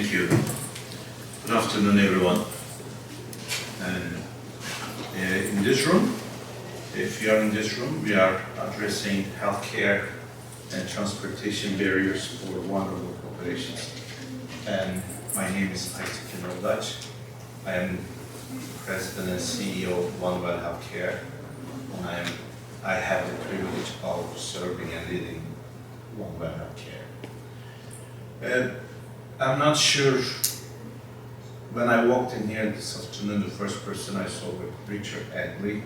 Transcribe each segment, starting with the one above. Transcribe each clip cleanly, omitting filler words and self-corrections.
Thank you. Good afternoon, everyone. And in this room, if you are in this room, we are addressing healthcare and transportation barriers for vulnerable populations. And my name is Aytekin Oldac. I am President and CEO of OneWell Health Care, and I have the privilege of serving and leading OneWell Health Care. I'm not sure, when I walked in here this afternoon, the first person I saw was Richard Agley.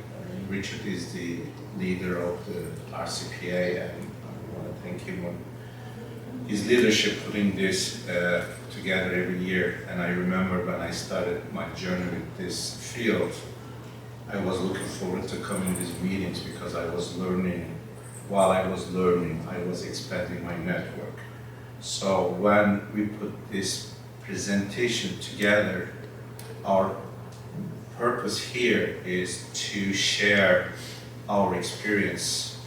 Richard is the leader of the RCPA, and I want to thank him on his leadership putting this together every year. And I remember when I started my journey with this field, I was looking forward to coming to these meetings because I was learning. While I was learning, I was expanding my network. So when we put this presentation together, our purpose here is to share our experience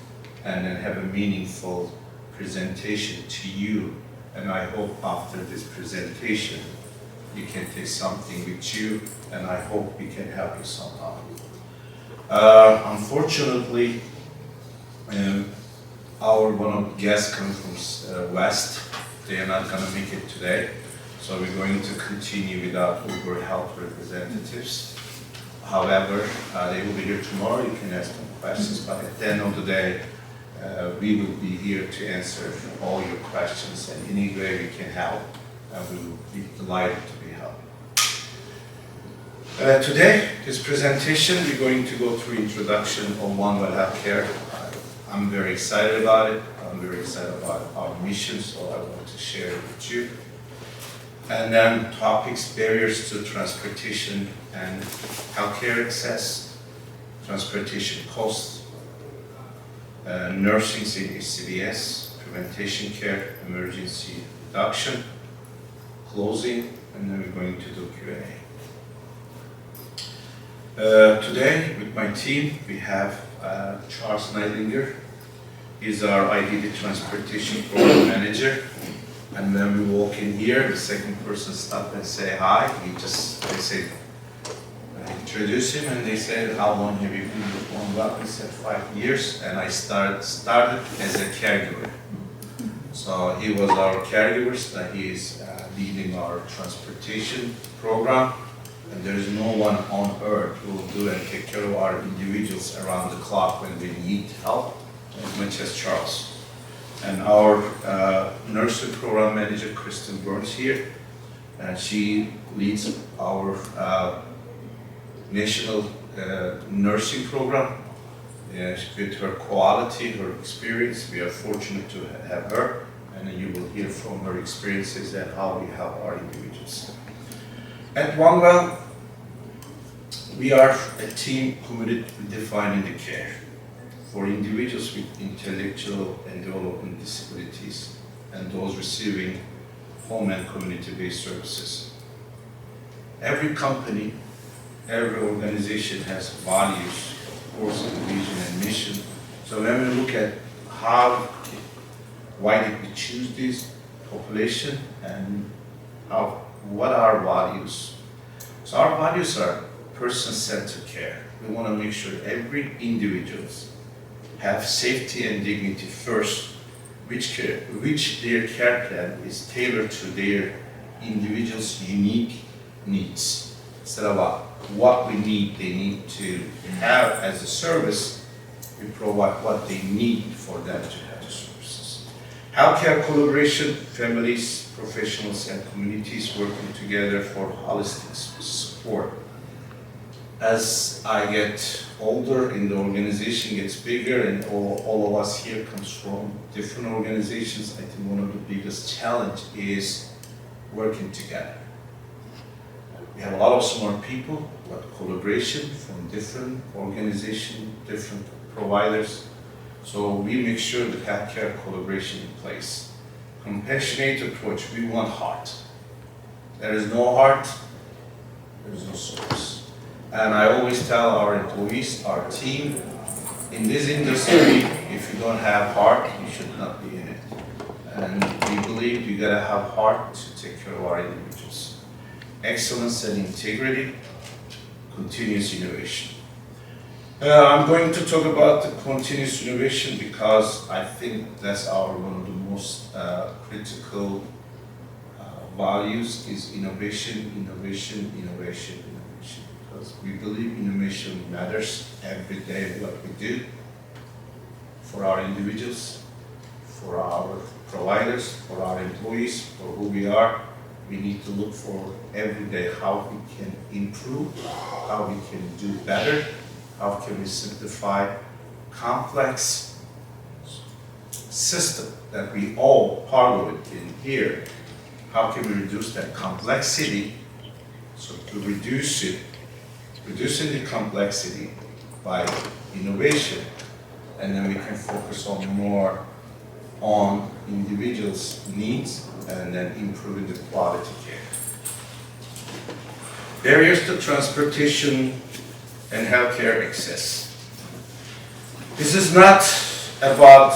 and then have a meaningful presentation to you. And I hope after this presentation, you can take something with you, and I hope we can help you somehow. Unfortunately, our one of the guests come from West. They are not going to make it today, so we're going to continue without OneWell Health representatives. However, they will be here tomorrow. You can ask them questions, but at the end of the day, we will be here to answer all your questions, and any way we can help, we will be delighted to be helped. Today, this presentation, we're going to go through introduction of OneWell Health Care. I'm very excited about it. I'm very excited about our mission, so I want to share it with you. And then topics, barriers to transportation and healthcare access, transportation costs, nursing CBS, prevention care, emergency reduction, closing, and then we're going to do Q&A. Today, with my team, we have Charles Nightlinger. He's our IDD Transportation Program Manager. And when we walk in here, the second person stopped and say hi. They said, introduce him, and they said, how long have you been with OneWell? He said 5 years, and I started as a caregiver. So he was our caregiver, so he is leading our transportation program. And there is no one on earth who will do and take care of our individuals around the clock when they need help as much as Charles. And our nursing program manager, Kristin, Burns here, and she leads our national nursing program. With her quality, her experience, we are fortunate to have her, and you will hear from her experiences and how we help our individuals. At OneWell, we are a team committed to defining the care for individuals with intellectual and development disabilities and those receiving home and community-based services. Every company, every organization has values, of course, and vision and mission. So when we look at why did we choose this population and what are values? So our values are person-centered care. We want to make sure every individual have safety and dignity first, which their care plan is tailored to their individual's unique needs. Instead of what we need, they need to have as a service, we provide what they need for them to have the services. Healthcare collaboration, families, professionals, and communities working together for holistic support. As I get older and the organization gets bigger and all of us here comes from different organizations, I think one of the biggest challenge is working together. We have a lot of smart people, a lot of collaboration from different organizations, different providers. So we make sure that healthcare collaboration in place. Compassionate approach, we want heart. There is no heart, there is no service. And I always tell our employees, our team, in this industry, if you don't have heart, you should not be in it. And we believe you gotta have heart to take care of our individuals. Excellence and integrity, continuous innovation. I'm going to talk about the continuous innovation because I think that's one of the most critical values is innovation, innovation, innovation, innovation. Because we believe innovation matters every day what we do for our individuals, for our providers, for our employees, for who we are. We need to look for every day how we can improve, how we can do better, how can we simplify complex system that we all part of it in here. How can we reduce that complexity? So to reduce it, reducing the complexity by innovation, and then we can focus on more on individuals' needs and then improving the quality care. Barriers to transportation and healthcare access. This is not about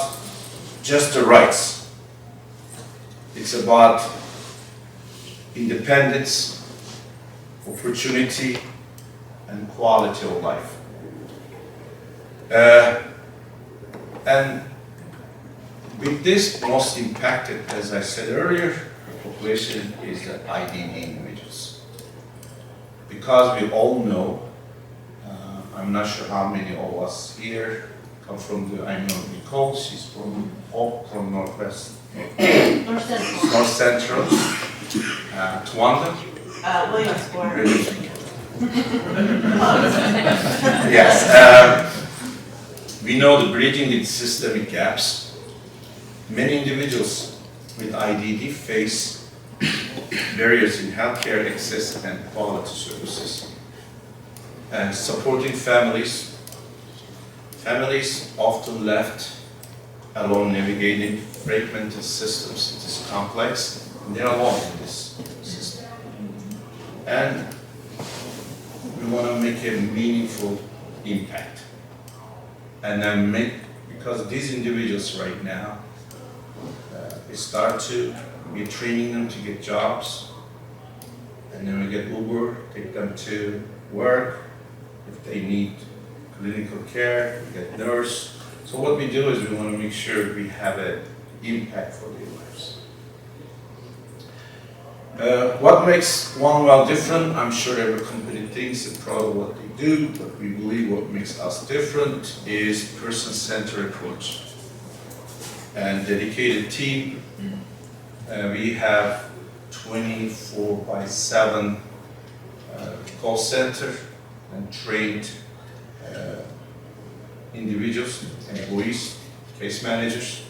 just the rights. It's about independence, opportunity, and quality of life. And with this, most impacted, as I said earlier, the population is the IDD individuals. Because we all know, I'm not sure how many of us here come from I know Nicole, she's from Northwest. North Central. Towanda? Williamsport. Yes. We know the bridging the systemic gaps. Many individuals with IDD face barriers in healthcare access and quality services. And supporting families. Families often left alone navigating fragmented systems. It is complex, and they're alone in this system. And we want to make a meaningful impact. And then because these individuals right now, we start to be training them to get jobs, and then we get Uber, take them to work. If they need clinical care, we get nurse. So what we do is we want to make sure we have an impact for their lives. What makes OneWell different? I'm sure every company thinks and proud of what they do, but we believe what makes us different is person-centered approach and dedicated team. We have 24/7 call center and trained individuals, employees, case managers.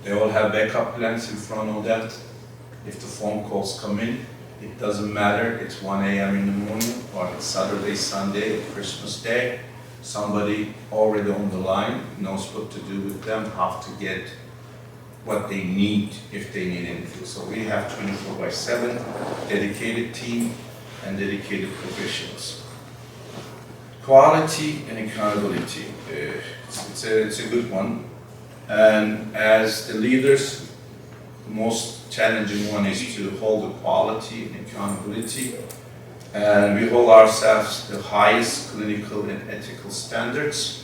They all have backup plans in front of that. If the phone calls come in, it doesn't matter, it's 1 a.m. in the morning, or it's Saturday, Sunday, or Christmas Day. Somebody already on the line knows what to do with them, how to get what they need if they need anything. So we have 24/7 dedicated team and dedicated professionals. Quality and accountability, it's a good one. And as the leaders, the most challenging one is to hold the quality and accountability. And we hold ourselves the highest clinical and ethical standards,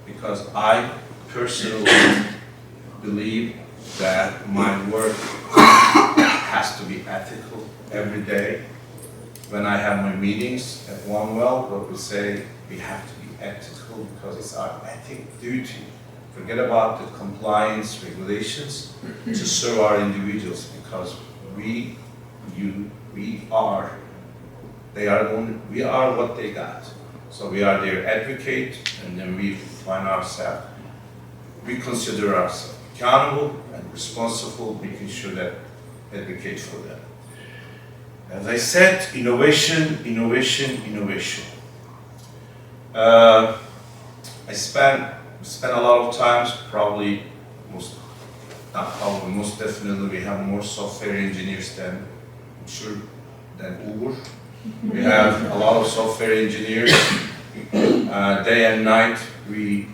because I personally believe that my work has to be ethical every day. When I have my meetings at OneWell, what we say, we have to be ethical because it's our ethic duty. Forget about the compliance regulations to serve our individuals, because we are what they got. So we are their advocate, and then we consider ourselves accountable and responsible, making sure that advocate for them. As I said, innovation, innovation, innovation. I spent a lot of times, most definitely, we have more software engineers than Uber. We have a lot of software engineers. Day and night, we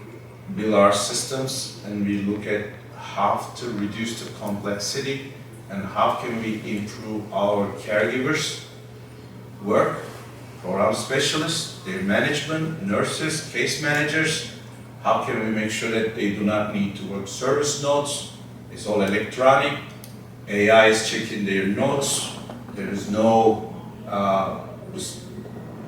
build our systems and we look at how to reduce the complexity and how can we improve our caregivers' work, program specialists, their management, nurses, case managers. How can we make sure that they do not need to work service notes? It's all electronic. AI is checking their notes. There is no,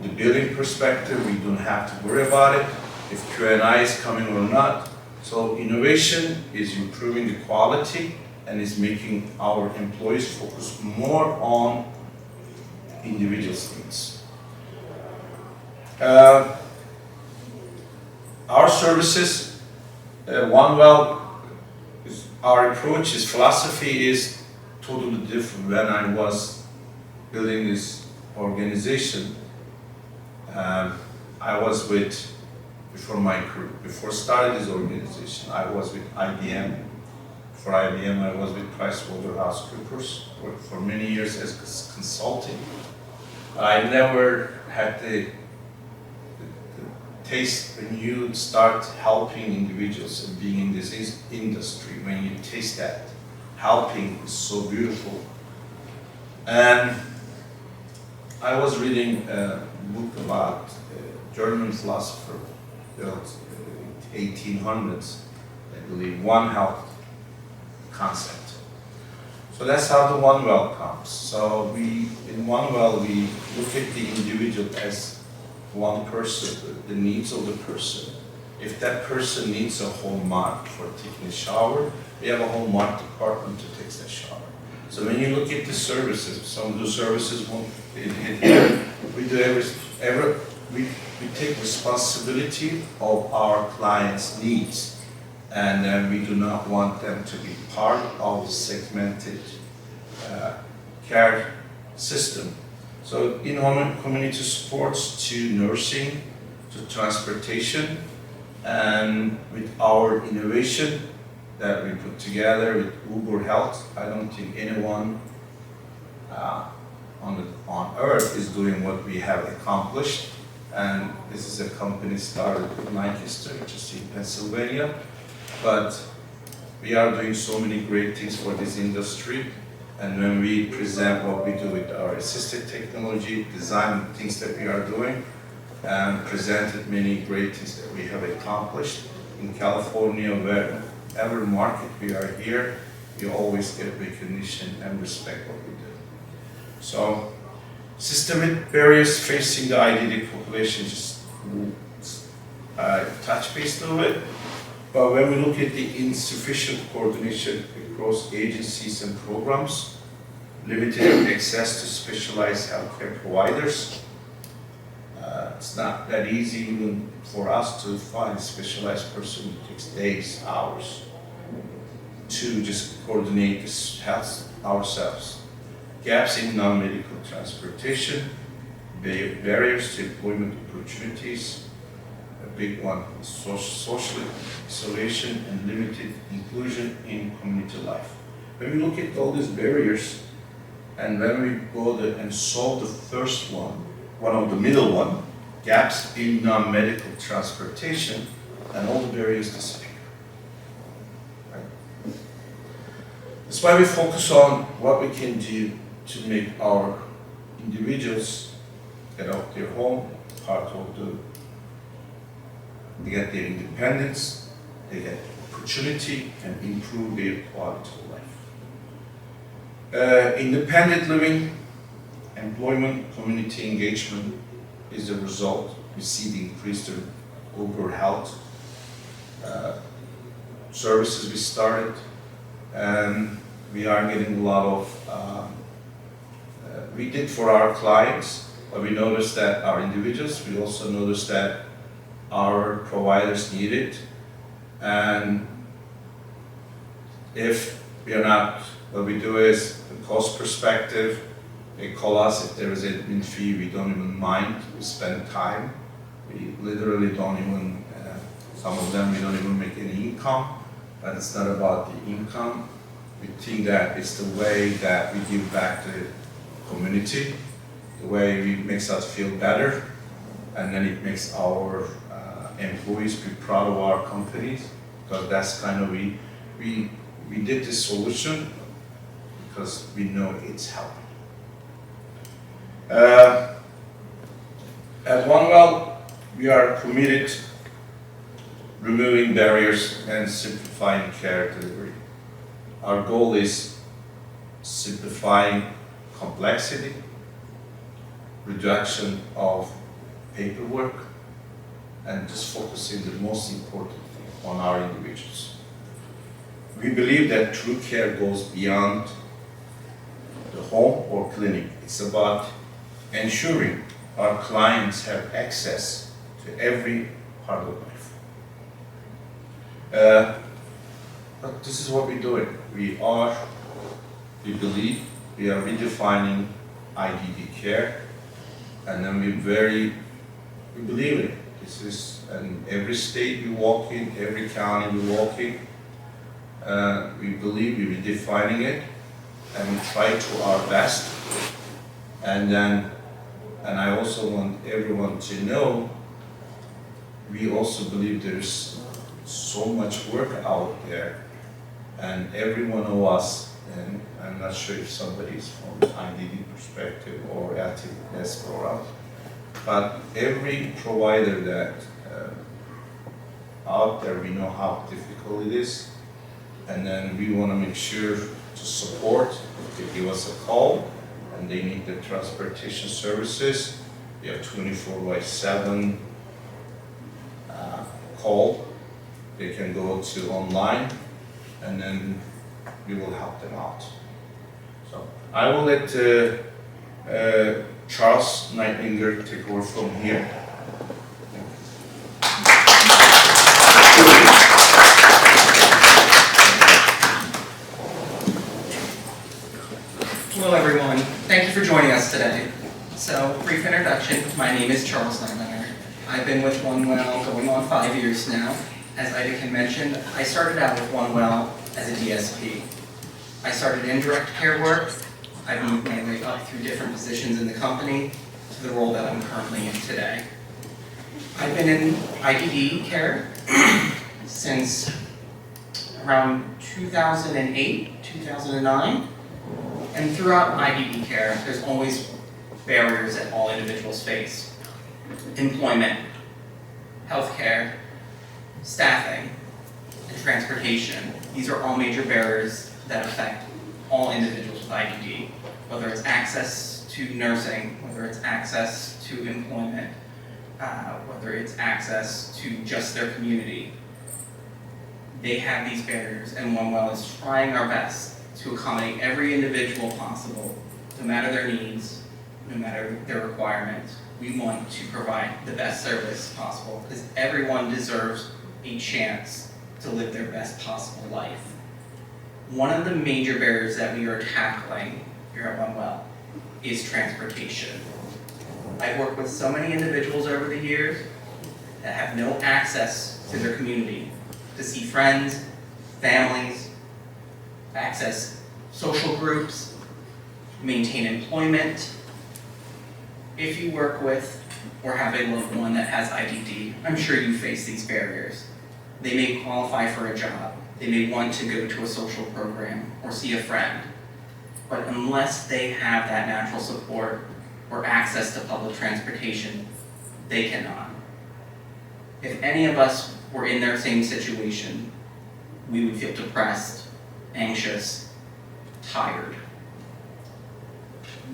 the billing perspective, we don't have to worry about it, if Q&I is coming or not. So innovation is improving the quality and is making our employees focus more on individuals' needs. Our services, OneWell, our approach, his philosophy is totally different. When I was building this organization, I was with, before starting this organization, I was with IBM. For IBM, I was with PricewaterhouseCoopers, worked for many years as consulting. I never had the taste when you start helping individuals and being in this industry, when you taste that, helping is so beautiful. And I was reading a book about a German philosopher, built 1800s, I believe, One Health concept. So that's how the OneWell comes. So in OneWell, we look at the individual as one person, the needs of the person. If that person needs a home mart for taking a shower, we have a home mart department to take that shower. So when you look at the services, some of the services won't hit here. We do we take responsibility of our clients' needs. And then we do not want them to be part of the segmented care system. So in-home community supports to nursing, to transportation, and with our innovation that we put together with Uber Health, I don't think anyone on earth is doing what we have accomplished. And this is a company started in Lancaster, which is in Pennsylvania. But we are doing so many great things for this industry, and when we present what we do with our assisted technology, design things that we are doing, and presented many great things that we have accomplished in California, wherever market we are here, we always get recognition and respect what we do. So, systemic barriers facing the IDD population, just touch base a little bit. But when we look at the insufficient coordination across agencies and programs, limited access to specialized healthcare providers, it's not that easy even for us to find a specialized person. It takes days, hours to just coordinate this health ourselves. Gaps in non-medical transportation, barriers to employment opportunities, a big one, social isolation and limited inclusion in community life. When we look at all these barriers, and when we go and solve the first one of the middle one, gaps in non-medical transportation, and all the barriers disappear. Right? That's why we focus on what we can do to make our individuals get out their home, part of they get their independence, they get opportunity, and improve their quality of life. Independent living, employment, community engagement is the result. We see the increased Uber Health services we started, and we are getting a lot of, we did for our clients, but we noticed that our individuals, we also noticed that our providers need it, and if we are not, what we do is, the cost perspective, they call us if there is an admin fee, we don't even mind, we spend time, we literally don't even, some of them we don't even make any income, but it's not about the income, we think that it's the way that we give back to the community, the way it makes us feel better, and then it makes our employees be proud of our companies, because that's kind of, we we did this solution because we know it's helping. At OneWell, we are committed removing barriers and simplifying care delivery. Our goal is simplifying complexity, reduction of paperwork, and just focusing the most important thing on our individuals. We believe that true care goes beyond the home or clinic. It's about ensuring our clients have access to every part of life. But this is what we're doing. We believe we are redefining IDD care, and then we believe in it. This is, and every state we walk in, every county we walk in, we believe we're redefining it, and we try to our best. And I also want everyone to know, we also believe there's so much work out there, and every one of us, and I'm not sure if somebody's from IDD perspective or LTS program, but every provider that out there, we know how difficult it is, and then we want to make sure to support. They give us a call, and they need the transportation services. We have 24/7 call. They can go to online, and then we will help them out. So I will let Charles Nightlinger take over from here. Hello everyone, thank you for joining us today. So, brief introduction, my name is Charles Nightlinger. I've been with OneWell going on 5 years now. As Aytekin mentioned, I started out with OneWell as a DSP. I started in direct care work. I've moved my way up through different positions in the company to the role that I'm currently in today. I've been in IDD care since around 2008, 2009. And throughout IDD care, there's always barriers that all individuals face. Employment, healthcare, staffing, and transportation. These are all major barriers that affect all individuals with IDD, whether it's access to nursing, whether it's access to employment, whether it's access to just their community. They have these barriers, and OneWell is trying our best to accommodate every individual possible, no matter their needs, no matter their requirements. We want to provide the best service possible because everyone deserves a chance to live their best possible life. One of the major barriers that we are tackling here at OneWell is transportation. I've worked with so many individuals over the years that have no access to their community, to see friends, families, access social groups, maintain employment. If you work with or have a loved one that has IDD, I'm sure you face these barriers. They may qualify for a job, they may want to go to a social program or see a friend, but unless they have that natural support or access to public transportation, they cannot. If any of us were in their same situation, we would feel depressed, anxious, tired.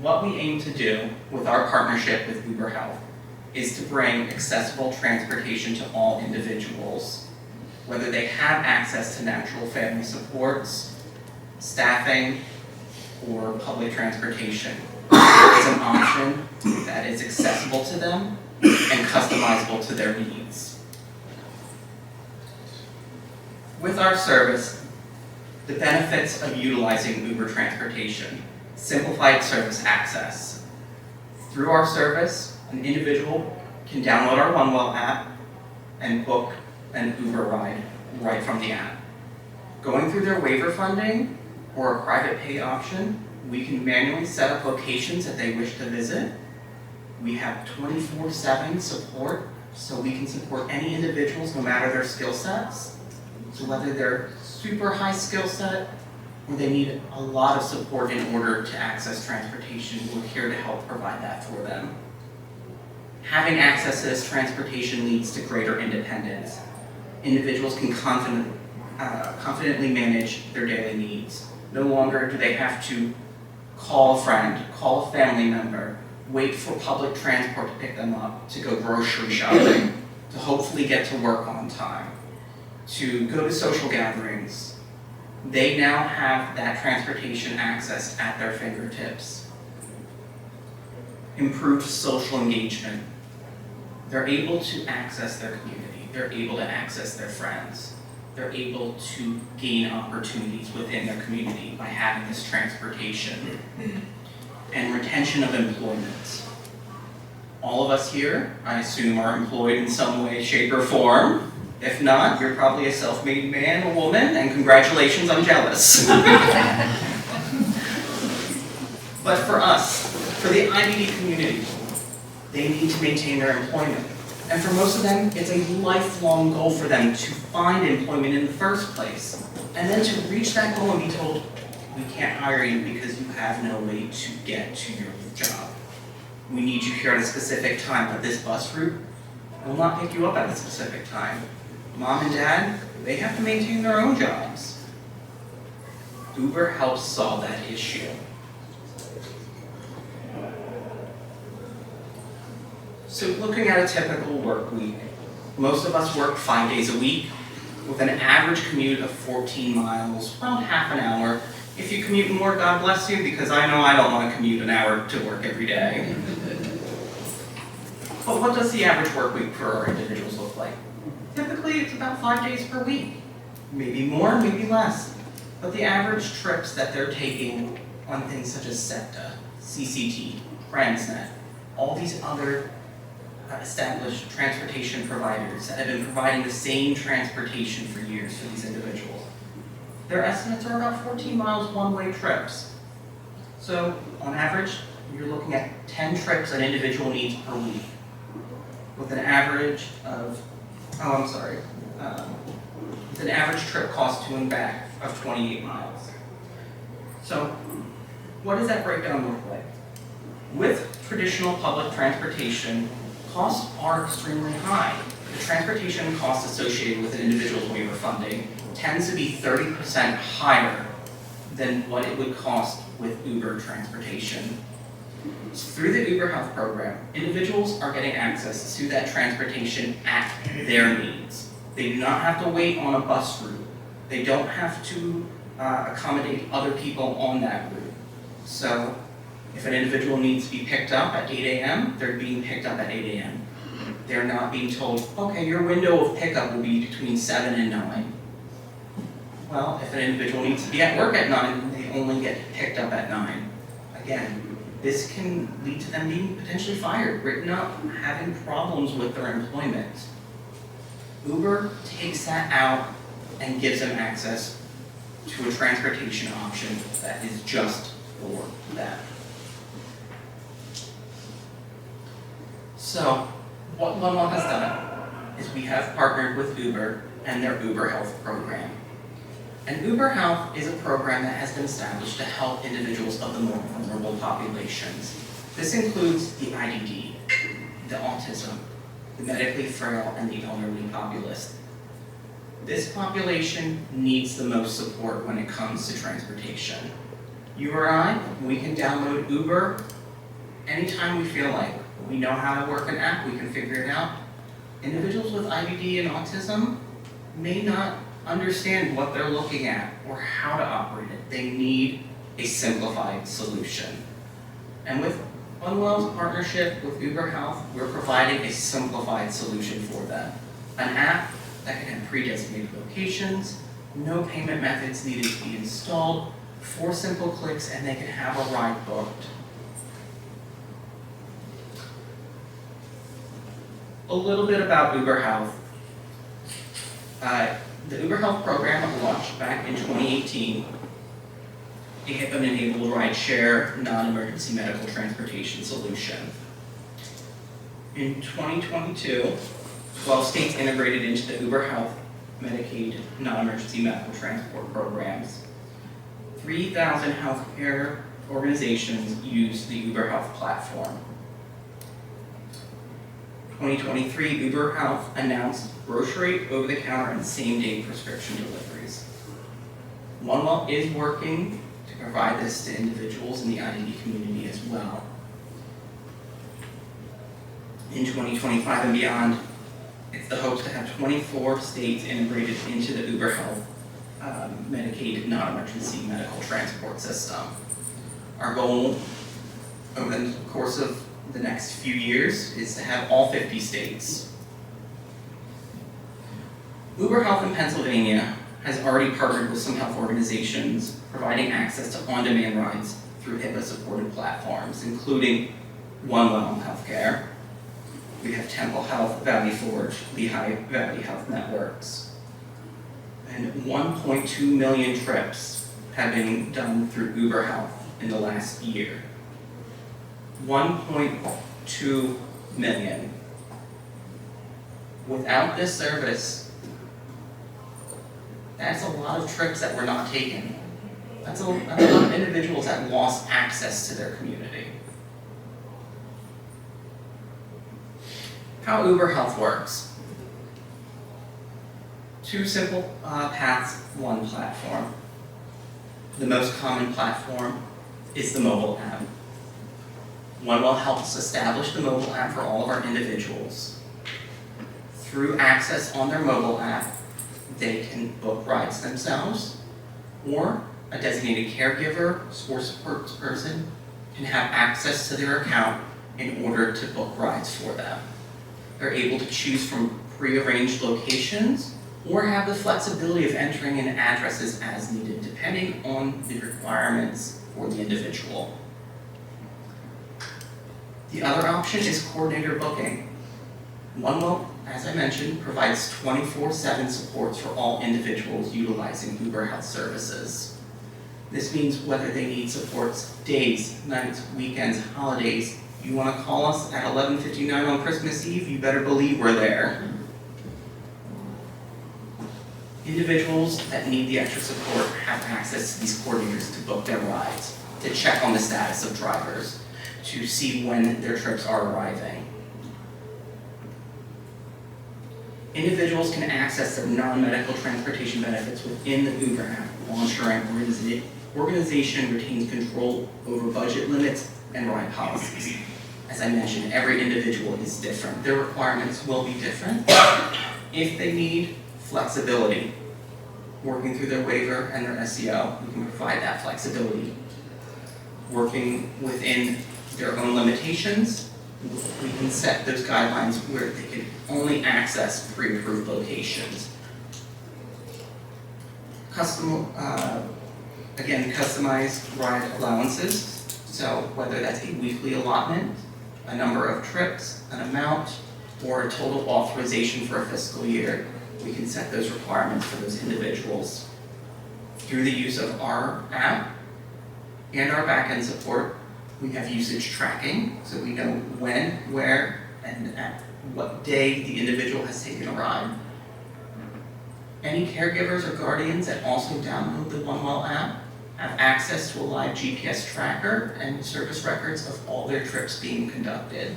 What we aim to do with our partnership with Uber Health is to bring accessible transportation to all individuals, whether they have access to natural family supports, staffing, or public transportation. There is an option that is accessible to them and customizable to their needs. With our service, the benefits of utilizing Uber transportation: simplified service access. Through our service, an individual can download our OneWell app and book an Uber ride right from the app. Going through their waiver funding or a private pay option, we can manually set up locations that they wish to visit. We have 24/7 support, so we can support any individuals no matter their skill sets. So whether they're super high skill set, or they need a lot of support in order to access transportation, we're here to help provide that for them. Having access to this transportation leads to greater independence. Individuals can confidently manage their daily needs. No longer do they have to call a friend, call a family member, wait for public transport to pick them up, to go grocery shopping, to hopefully get to work on time, to go to social gatherings. They now have that transportation access at their fingertips. Improved social engagement. They're able to access their community. They're able to access their friends. They're able to gain opportunities within their community by having this transportation. And retention of employment. All of us here, I assume, are employed in some way, shape, or form. If not, you're probably a self-made man or woman, and congratulations, I'm jealous. But for us, for the IBD community, they need to maintain their employment. And for most of them, it's a lifelong goal for them to find employment in the first place. And then to reach that goal and be told, we can't hire you because you have no way to get to your job. We need you here at a specific time, but this bus route will not pick you up at a specific time. Mom and dad, they have to maintain their own jobs. Uber helps solve that issue. So looking at a typical work week, most of us work 5 days a week with an average commute of 14 miles, around half an hour. If you commute more, God bless you, because I know I don't want to commute an hour to work every day. But what does the average work week for our individuals look like? Typically, it's about 5 days per week. Maybe more, maybe less. But the average trips that they're taking on things such as SEPTA, CCT, Transnet, all these other established transportation providers that have been providing the same transportation for years for these individuals. Their estimates are about 14 miles one-way trips. So on average, you're looking at 10 trips an individual needs per week with an average of, with an average trip cost to and back of 28 miles. So what does that breakdown look like? With traditional public transportation, costs are extremely high. The transportation cost associated with an individual's waiver funding tends to be 30% higher than what it would cost with Uber transportation. Through the Uber Health program, individuals are getting access to that transportation at their needs. They do not have to wait on a bus route. They don't have to accommodate other people on that route. So if an individual needs to be picked up at 8 a.m., they're being picked up at 8 a.m. They're not being told, okay, your window of pickup will be between 7 and 9. Well, if an individual needs to be at work at 9, they only get picked up at 9. Again, this can lead to them being potentially fired, written up, having problems with their employment. Uber takes that out and gives them access to a transportation option that is just for them. So, what OneWell has done is we have partnered with Uber and their Uber Health program. And Uber Health is a program that has been established to help individuals of the more vulnerable populations. This includes the IDD, the autism, the medically frail, and the elderly populace. This population needs the most support when it comes to transportation. You or I, we can download Uber anytime we feel like. We know how to work an app, we can figure it out. Individuals with IBD and autism may not understand what they're looking at or how to operate it. They need a simplified solution. And with OneWell's partnership with Uber Health, we're providing a simplified solution for them. An app that can have pre-designated locations, no payment methods needed to be installed, 4 simple clicks, and they can have a ride booked. A little bit about Uber Health. The Uber Health program launched back in 2018. A HIPAA-enabled ride-share, non-emergency medical transportation solution. In 2022, 12 states integrated into the Uber Health Medicaid non-emergency medical transport programs. 3,000 healthcare organizations use the Uber Health platform. 2023, Uber Health announced grocery, over-the-counter, and same-day prescription deliveries. OneWell is working to provide this to individuals in the IDD community as well. In 2025 and beyond, it's the hopes to have 24 states integrated into the Uber Health Medicaid non-emergency medical transport system. Our goal over the course of the next few years is to have all 50 states. Uber Health in Pennsylvania has already partnered with some health organizations providing access to on-demand rides through HIPAA-supported platforms, including OneWell Health Care. We have Temple Health, Valley Forge, Lehigh Valley Health Networks. And 1.2 million trips have been done through Uber Health in the last year. 1.2 million. Without this service, that's a lot of trips that were not taken. That's a lot of individuals that lost access to their community. How Uber Health works. 2 simple paths, 1 platform. The most common platform is the mobile app. OneWell helps establish the mobile app for all of our individuals. Through access on their mobile app, they can book rides themselves, or a designated caregiver or support person can have access to their account in order to book rides for them. They're able to choose from pre-arranged locations or have the flexibility of entering in addresses as needed, depending on the requirements for the individual. The other option is coordinator booking. OneWell, as I mentioned, provides 24/7 supports for all individuals utilizing Uber Health services. This means whether they need supports days, nights, weekends, holidays, you want to call us at 11:59 on Christmas Eve, you better believe we're there. Individuals that need the extra support have access to these coordinators to book their rides, to check on the status of drivers, to see when their trips are arriving. Individuals can access the non-medical transportation benefits within the Uber app while ensuring organization retains control over budget limits and ride policies. As I mentioned, every individual is different. Their requirements will be different. If they need flexibility, working through their waiver and their SEO, we can provide that flexibility. Working within their own limitations, we can set those guidelines where they can only access pre-approved locations. Customized ride allowances, so whether that's a weekly allotment, a number of trips, an amount, or a total authorization for a fiscal year, we can set those requirements for those individuals. Through the use of our app and our back-end support, we have usage tracking, so we know when, where, and at what day the individual has taken a ride. Any caregivers or guardians that also download the OneWell app have access to a live GPS tracker and service records of all their trips being conducted.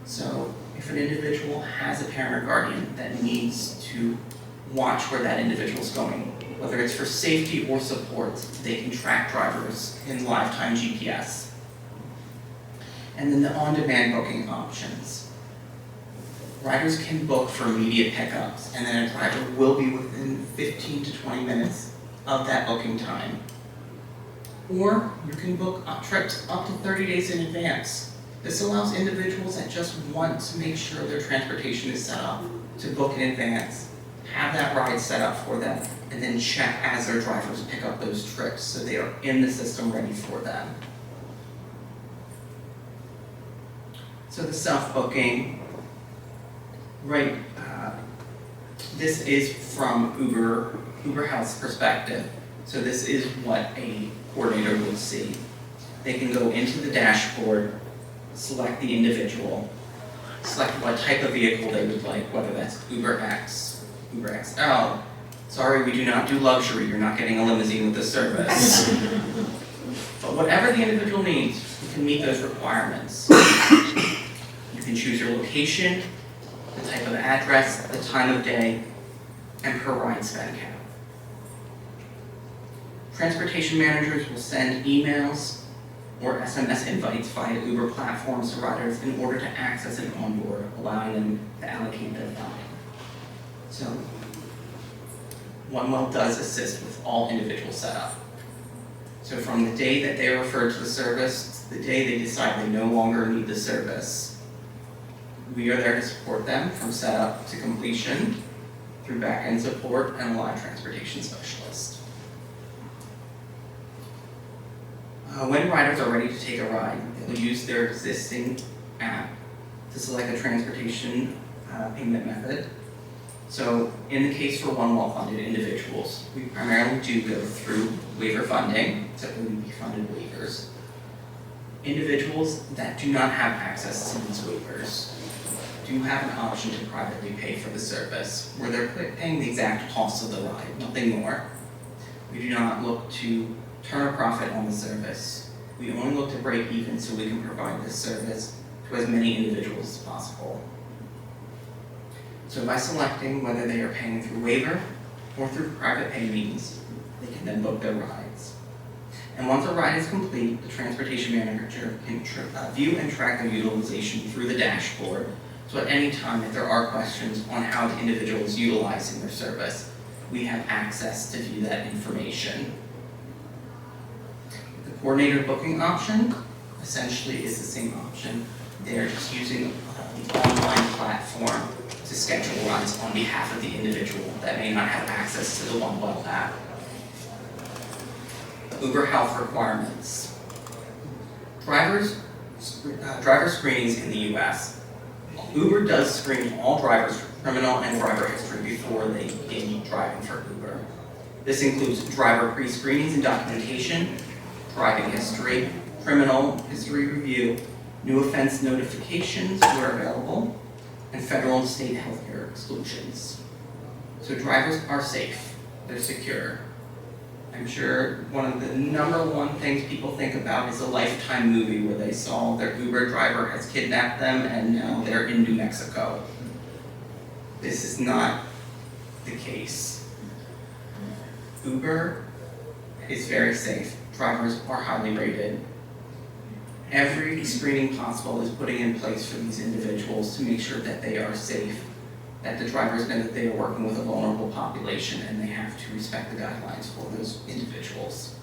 So if an individual has a parent or guardian that needs to watch where that individual is going, whether it's for safety or support, they can track drivers in live-time GPS. And then the on-demand booking options. Riders can book for immediate pickups, and then a driver will be within 15 to 20 minutes of that booking time. Or you can book trips up to 30 days in advance. This allows individuals that just want to make sure their transportation is set up to book in advance, have that ride set up for them, and then check as their drivers pick up those trips so they are in the system ready for them. So the self-booking, right, this is from Uber Health's perspective. So this is what a coordinator will see. They can go into the dashboard, select the individual, select what type of vehicle they would like, whether that's UberX, Uber XL, Sorry, we do not do luxury. You're not getting a limousine with this service. But whatever the individual needs, you can meet those requirements. You can choose your location, the type of address, the time of day, and per ride spend count. Transportation managers will send emails or SMS invites via Uber platforms to riders in order to access and onboard, allowing them to allocate their time. So, OneWell does assist with all individual setup. So from the day that they are referred to the service, to the day they decide they no longer need the service, we are there to support them from setup to completion through back-end support and a live transportation specialist. When riders are ready to take a ride, they'll use their existing app to select a transportation payment method. So in the case for OneWell funded individuals, we primarily do go through waiver funding, typically we funded waivers. Individuals that do not have access to these waivers do have an option to privately pay for the service, where they're paying the exact cost of the ride, nothing more. We do not look to turn a profit on the service. We only look to break even so we can provide this service to as many individuals as possible. So by selecting whether they are paying through waiver or through private pay means, they can then book their rides. And once a ride is complete, the transportation manager can view and track their utilization through the dashboard. So at any time, if there are questions on how the individual is utilizing their service, we have access to view that information. The coordinator booking option essentially is the same option. They're just using the online platform to schedule rides on behalf of the individual that may not have access to the OneWell app. Uber health requirements. Driver screenings in the U.S. Uber does screen all drivers for criminal and driver history before they begin driving for Uber. This includes driver pre-screenings and documentation, driving history, criminal history review, new offense notifications where available, and federal and state healthcare exclusions. So drivers are safe, they're secure. I'm sure one of the number one things people think about is a Lifetime movie where they saw their Uber driver has kidnapped them and now they're in New Mexico. This is not the case. Uber is very safe. Drivers are highly rated. Every screening possible is putting in place for these individuals to make sure that they are safe, that the drivers know that they are working with a vulnerable population and they have to respect the guidelines for those individuals.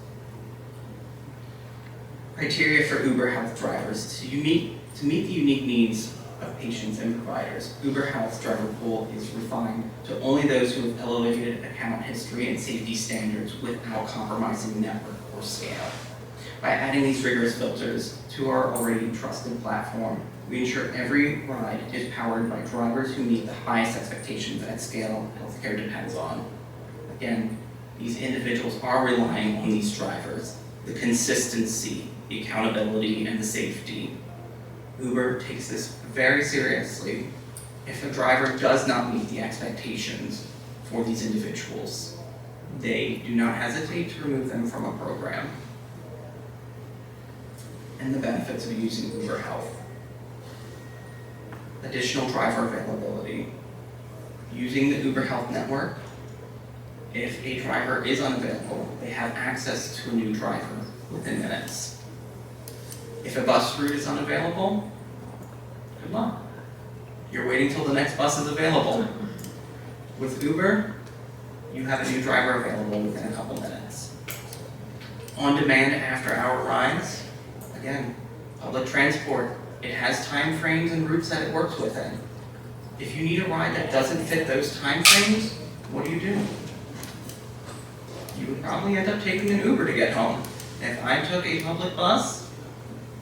Criteria for Uber Health drivers. To meet the unique needs of patients and providers, Uber Health's driver pool is refined to only those who have elevated account history and safety standards without compromising network or scale. By adding these rigorous filters to our already trusted platform, we ensure every ride is powered by drivers who meet the highest expectations at scale healthcare depends on. Again, these individuals are relying on these drivers, the consistency, the accountability, and the safety. Uber takes this very seriously. If a driver does not meet the expectations for these individuals, they do not hesitate to remove them from a program. And the benefits of using Uber Health. Additional driver availability. Using the Uber Health network, if a driver is unavailable, they have access to a new driver within minutes. If a bus route is unavailable, good luck. You're waiting till the next bus is available. With Uber, you have a new driver available within a couple minutes. On-demand after-hour rides. Again, public transport, it has time frames and routes that it works within. If you need a ride that doesn't fit those time frames, what do? You would probably end up taking an Uber to get home. If I took a public bus,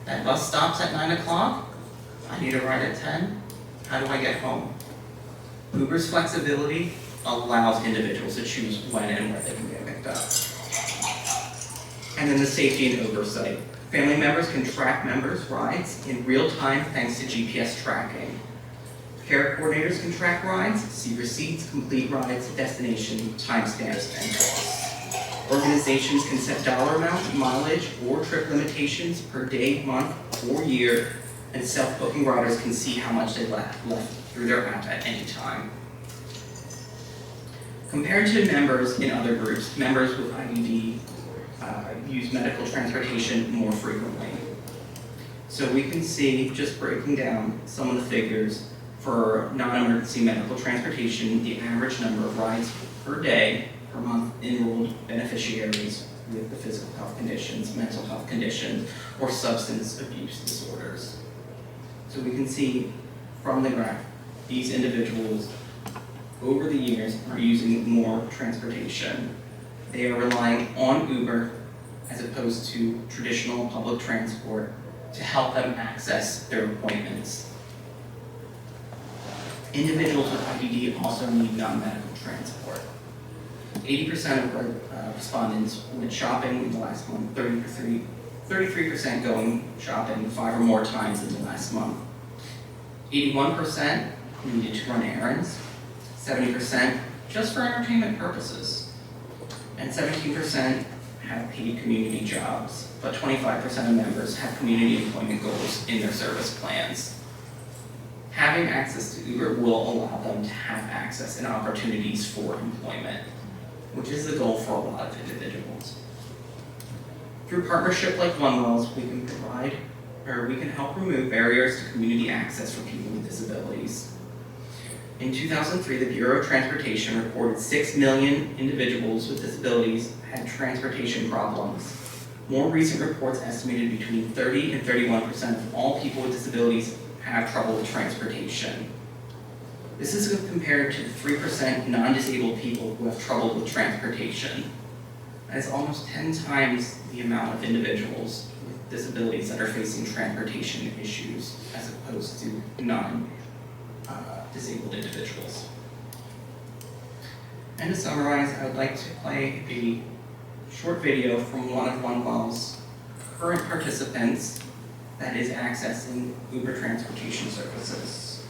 that bus stops at 9 o'clock, I need a ride at 10, how do I get home? Uber's flexibility allows individuals to choose when and where they can get picked up. And then the safety and oversight. Family members can track members' rides in real time thanks to GPS tracking. Care coordinators can track rides, see receipts, complete rides, destination, timestamps, and costs. Organizations can set dollar amount, mileage, or trip limitations per day, month, or year, and self-booking riders can see how much they left through their app at any time. Compared to members in other groups, members with IDD use medical transportation more frequently. So we can see, just breaking down some of the figures, for non-emergency medical transportation, the average number of rides per day, per month, enrolled beneficiaries with the physical health conditions, mental health conditions, or substance abuse disorders. So we can see from the graph, these individuals over the years are using more transportation. They are relying on Uber as opposed to traditional public transport to help them access their appointments. Individuals with IDD also need non-medical transport. 80% of respondents went shopping in the last month, 33% going shopping 5 or more times in the last month. 81% needed to run errands, 70% just for entertainment purposes, and 17% have paid community jobs, but 25% of members have community employment goals in their service plans. Having access to Uber will allow them to have access and opportunities for employment, which is the goal for a lot of individuals. Through partnership like OneWell's, we can help remove barriers to community access for people with disabilities. In 2003, the Bureau of Transportation reported 6 million individuals with disabilities had transportation problems. More recent reports estimated between 30 and 31% of all people with disabilities have trouble with transportation. This is compared to the 3% non-disabled people who have trouble with transportation. That is almost 10 times the amount of individuals with disabilities that are facing transportation issues as opposed to non-disabled individuals. And to summarize, I would like to play a short video from one of OneWell's current participants that is accessing Uber transportation services.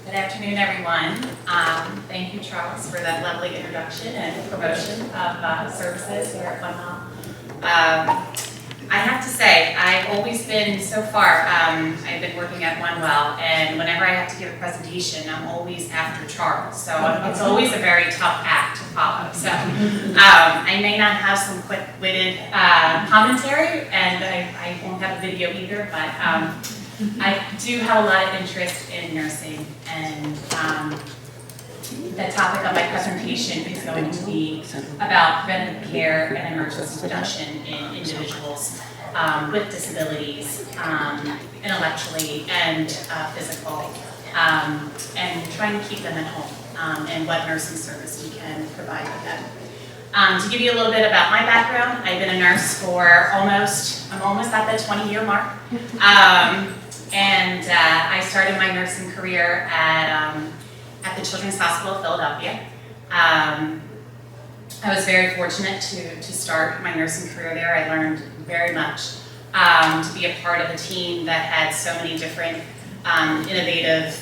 Good afternoon, everyone. Thank you, Charles, for that lovely introduction and promotion of services here at OneWell. I have to say, I've always been, so far, I've been working at OneWell, and whenever I have to give a presentation, I'm always after Charles. So it's always a very tough act to follow. So I may not have some quick-witted commentary, and I won't have a video either, but I do have a lot of interest in nursing, and the topic of my presentation is going to be about preventative care and emergency reduction in individuals with disabilities, intellectually and physical, and trying to keep them at home, and what nursing service we can provide for them. To give you a little bit about my background, I've been a nurse for I'm almost at the 20-year mark. And I started my nursing career at the Children's Hospital of Philadelphia. I was very fortunate to start my nursing career there. I learned very much to be a part of a team that had so many different innovative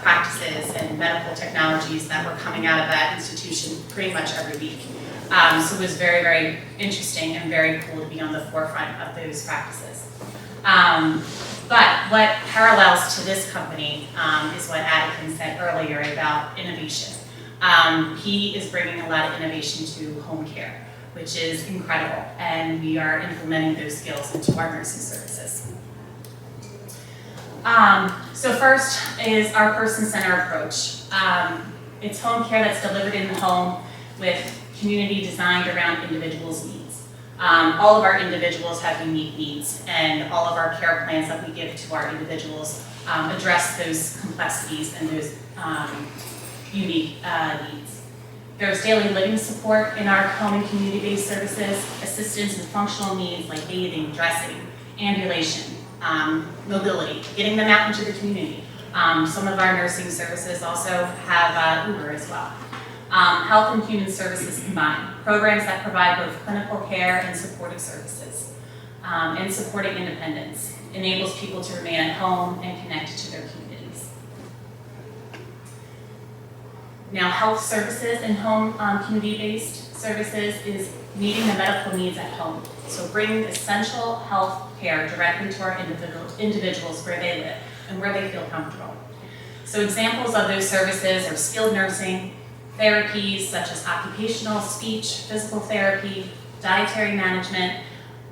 practices and medical technologies that were coming out of that institution pretty much every week. So it was very, very interesting and very cool to be on the forefront of those practices. But what parallels to this company is what Aytekin said earlier about innovation. He is bringing a lot of innovation to home care, which is incredible, and we are implementing those skills into our nursing services. So first is our person-centered approach. It's home care that's delivered in the home with community designed around individuals' needs. All of our individuals have unique needs, and all of our care plans that we give to our individuals address those complexities and those unique needs. There's daily living support in our home and community-based services, assistance with functional needs like bathing, dressing, ambulation, mobility, getting them out into the community. Some of our nursing services also have Uber as well. Health and human services combined, programs that provide both clinical care and supportive services. and supporting independence, enables people to remain at home and connected to their communities. Now, health services and home community-based services is meeting the medical needs at home. So bringing essential health care directly to our individuals where they live and where they feel comfortable. So examples of those services are skilled nursing, therapies such as occupational, speech, physical therapy, dietary management,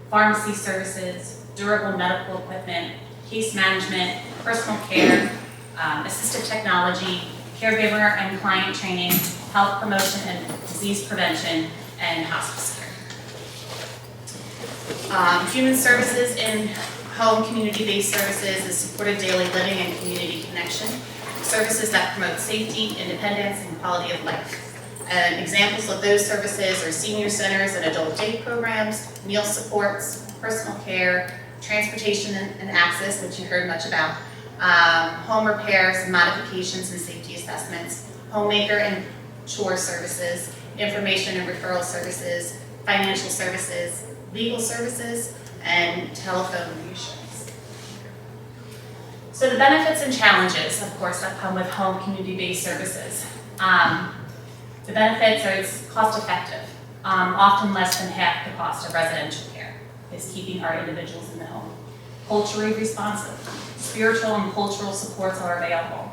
pharmacy services, durable medical equipment, case management, personal care, assistive technology, caregiver and client training, health promotion and disease prevention, and hospice care. Human services in home community-based services is supported daily living and community connection. Services that promote safety, independence, and quality of life. And examples of those services are senior centers and adult day programs, meal supports, personal care, transportation and access, which you heard much about, home repairs and modifications and safety assessments, homemaker and chore services, information and referral services, financial services, legal services, and telephone reassurance. So the benefits and challenges, of course, that come with home community-based services. The benefits are it's cost effective, often less than half the cost of residential care, is keeping our individuals in the home. Culturally responsive, spiritual and cultural supports are available.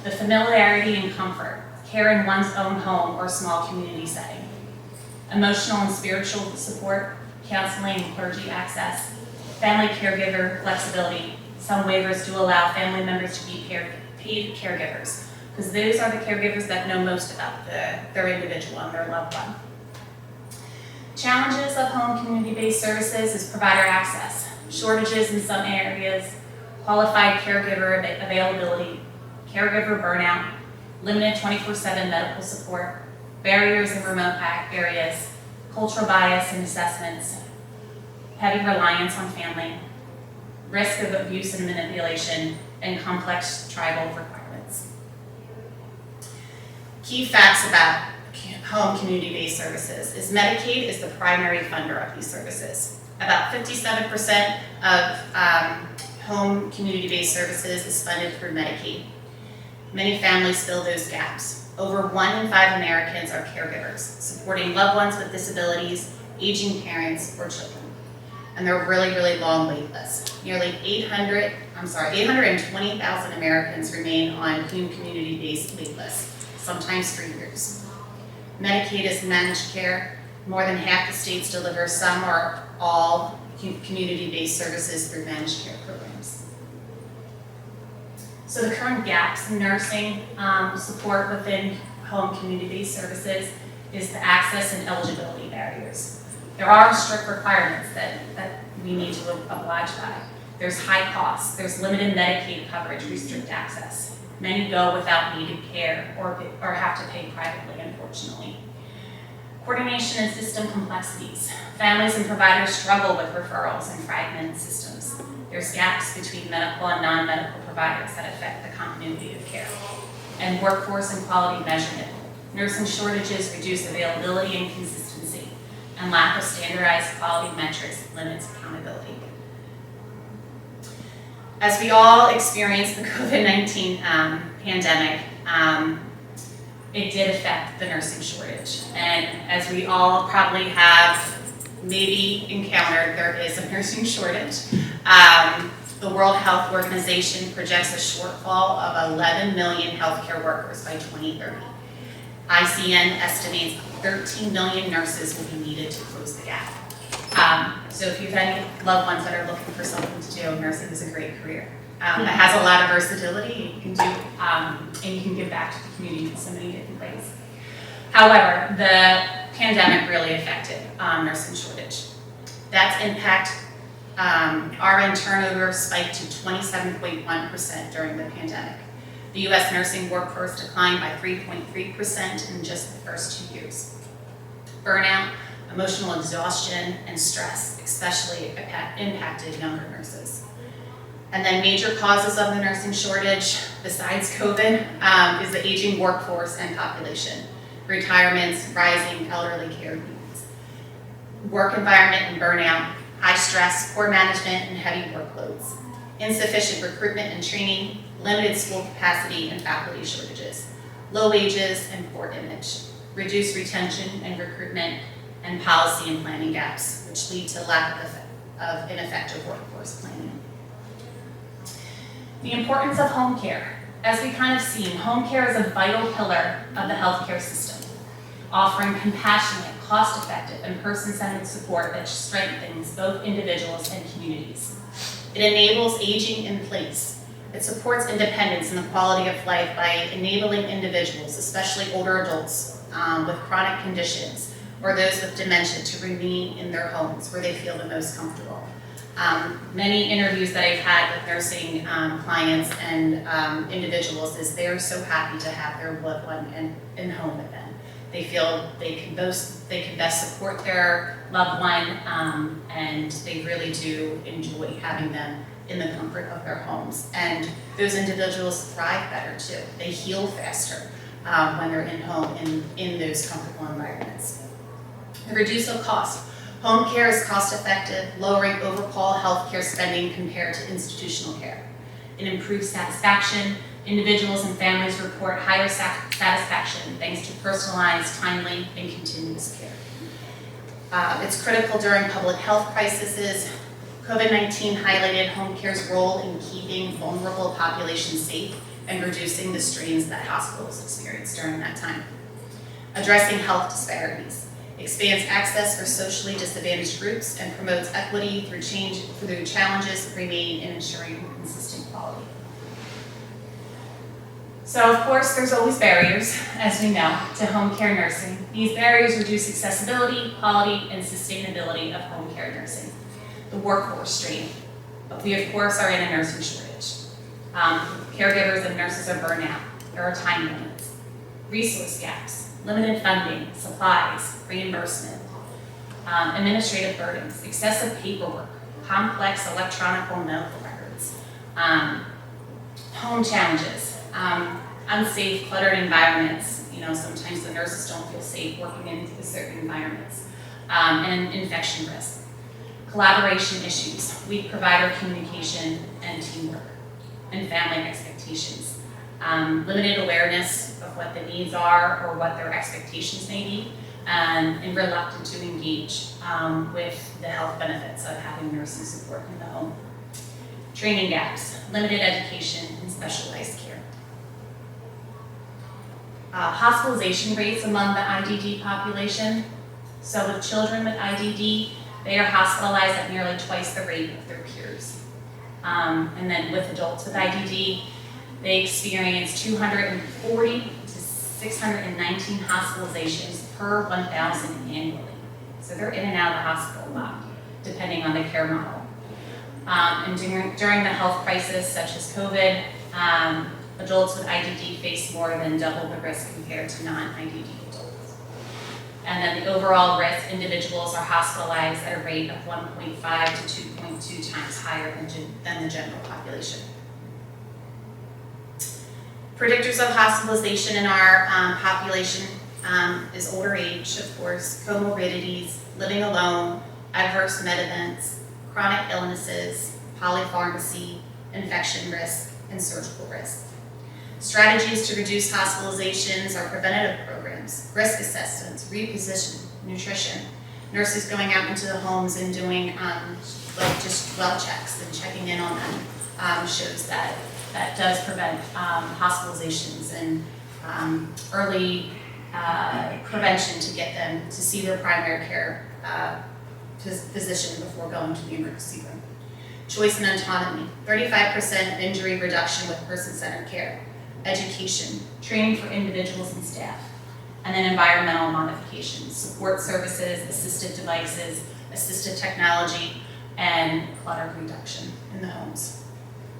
The familiarity and comfort, care in one's own home or small community setting. Emotional and spiritual support, counseling and clergy access, family caregiver flexibility. Some waivers do allow family members to be paid caregivers, because those are the caregivers that know most about their individual and their loved one. Challenges of home community-based services is provider access, shortages in some areas, qualified caregiver availability, caregiver burnout, limited 24/7 medical support, barriers in remote areas, cultural bias in assessments, heavy reliance on family, risk of abuse and manipulation, and complex tribal requirements. Key facts about home community-based services is Medicaid is the primary funder of these services. About 57% of home community-based services is funded through Medicaid. Many families fill those gaps. Over 1 in 5 Americans are caregivers, supporting loved ones with disabilities, aging parents, or children. And they're really, really long wait lists. Nearly 820,000 Americans remain on home community-based wait lists, sometimes 3 years. Medicaid is managed care. More than half the states deliver some or all community-based services through managed care programs. So the current gaps in nursing support within home community-based services is the access and eligibility barriers. There are strict requirements that we need to oblige by. There's high costs, there's limited Medicaid coverage, restrict access. Many go without needed care or have to pay privately, unfortunately. Coordination and system complexities. Families and providers struggle with referrals and fragmented systems. There's gaps between medical and non-medical providers that affect the continuity of care. And workforce and quality measurement. Nursing shortages reduce availability and consistency, and lack of standardized quality metrics limits accountability. As we all experienced the COVID-19 pandemic, it did affect the nursing shortage. And as we all probably have maybe encountered, there is a nursing shortage. The World Health Organization projects a shortfall of 11 million healthcare workers by 2030. ICN estimates 13 million nurses will be needed to close the gap. So if you have any loved ones that are looking for something to do, nursing is a great career. That has a lot of versatility. You can do, and you can give back to the community in so many different ways. However, the pandemic really affected nursing shortage. That's impact. RN turnover spiked to 27.1% during the pandemic. The U.S. nursing workforce declined by 3.3% in just the first 2 years. Burnout, emotional exhaustion, and stress especially impacted younger nurses. And then major causes of the nursing shortage, besides COVID, is the aging workforce and population, retirements, rising elderly care needs, work environment and burnout, high stress, poor management, and heavy workloads, insufficient recruitment and training, limited school capacity and faculty shortages, low wages and poor image, reduced retention and recruitment, and policy and planning gaps, which lead to lack of ineffective workforce planning. The importance of home care. As we kind of seen, home care is a vital pillar of the healthcare system, offering compassionate, cost-effective, and person-centered support that strengthens both individuals and communities. It enables aging in place. It supports independence and the quality of life by enabling individuals, especially older adults with chronic conditions or those with dementia, to remain in their homes where they feel the most comfortable. Many interviews that I've had with nursing clients and individuals is they're so happy to have their loved one in home with them. They feel they can best support their loved one, and they really do enjoy having them in the comfort of their homes. And those individuals thrive better too. They heal faster when they're in home in those comfortable environments. The reduce of cost. Home care is cost effective, lowering overall healthcare spending compared to institutional care. It improves satisfaction. Individuals and families report higher satisfaction thanks to personalized, timely, and continuous care. It's critical during public health crises. COVID-19 highlighted home care's role in keeping vulnerable populations safe and reducing the strains that hospitals experienced during that time. Addressing health disparities. Expands access for socially disadvantaged groups and promotes equity through challenges that remain in ensuring consistent quality. So of course, there's always barriers, as we know, to home care nursing. These barriers reduce accessibility, quality, and sustainability of home care nursing. The workforce strain. But we of course are in a nursing shortage. Caregivers and nurses are burnt out. There are time limits. Resource gaps, limited funding, supplies, reimbursement, administrative burdens, excessive paperwork, complex electronic medical records, home challenges, unsafe, cluttered environments. Sometimes the nurses don't feel safe working in certain environments, and infection risk. Collaboration issues, weak provider communication and teamwork, and family expectations. Limited awareness of what the needs are or what their expectations may be, and reluctant to engage with the health benefits of having nursing support in the home. Training gaps, limited education, and specialized care. Hospitalization rates among the IDD population. So with children with IDD, they are hospitalized at nearly twice the rate of their peers. And then with adults with IDD, they experience 240 to 619 hospitalizations per 1,000 annually. So they're in and out of the hospital a lot, depending on the care model. And during the health crisis, such as COVID, adults with IDD face more than double the risk compared to non-IDD adults. And then the overall risk, individuals are hospitalized at a rate of 1.5 to 2.2 times higher than the general population. Predictors of hospitalization in our population is older age, of course, comorbidities, living alone, adverse med events, chronic illnesses, polypharmacy, infection risk, and surgical risk. Strategies to reduce hospitalizations are preventative programs, risk assessments, reposition, nutrition, nurses going out into the homes and doing just well checks and checking in on them shows that does prevent hospitalizations and early prevention to get them to see their primary care physician before going to the emergency room. Choice and autonomy, 35% injury reduction with person-centered care. Education, training for individuals and staff. And then environmental modifications, support services, assistive devices, assistive technology, and clutter reduction in the homes.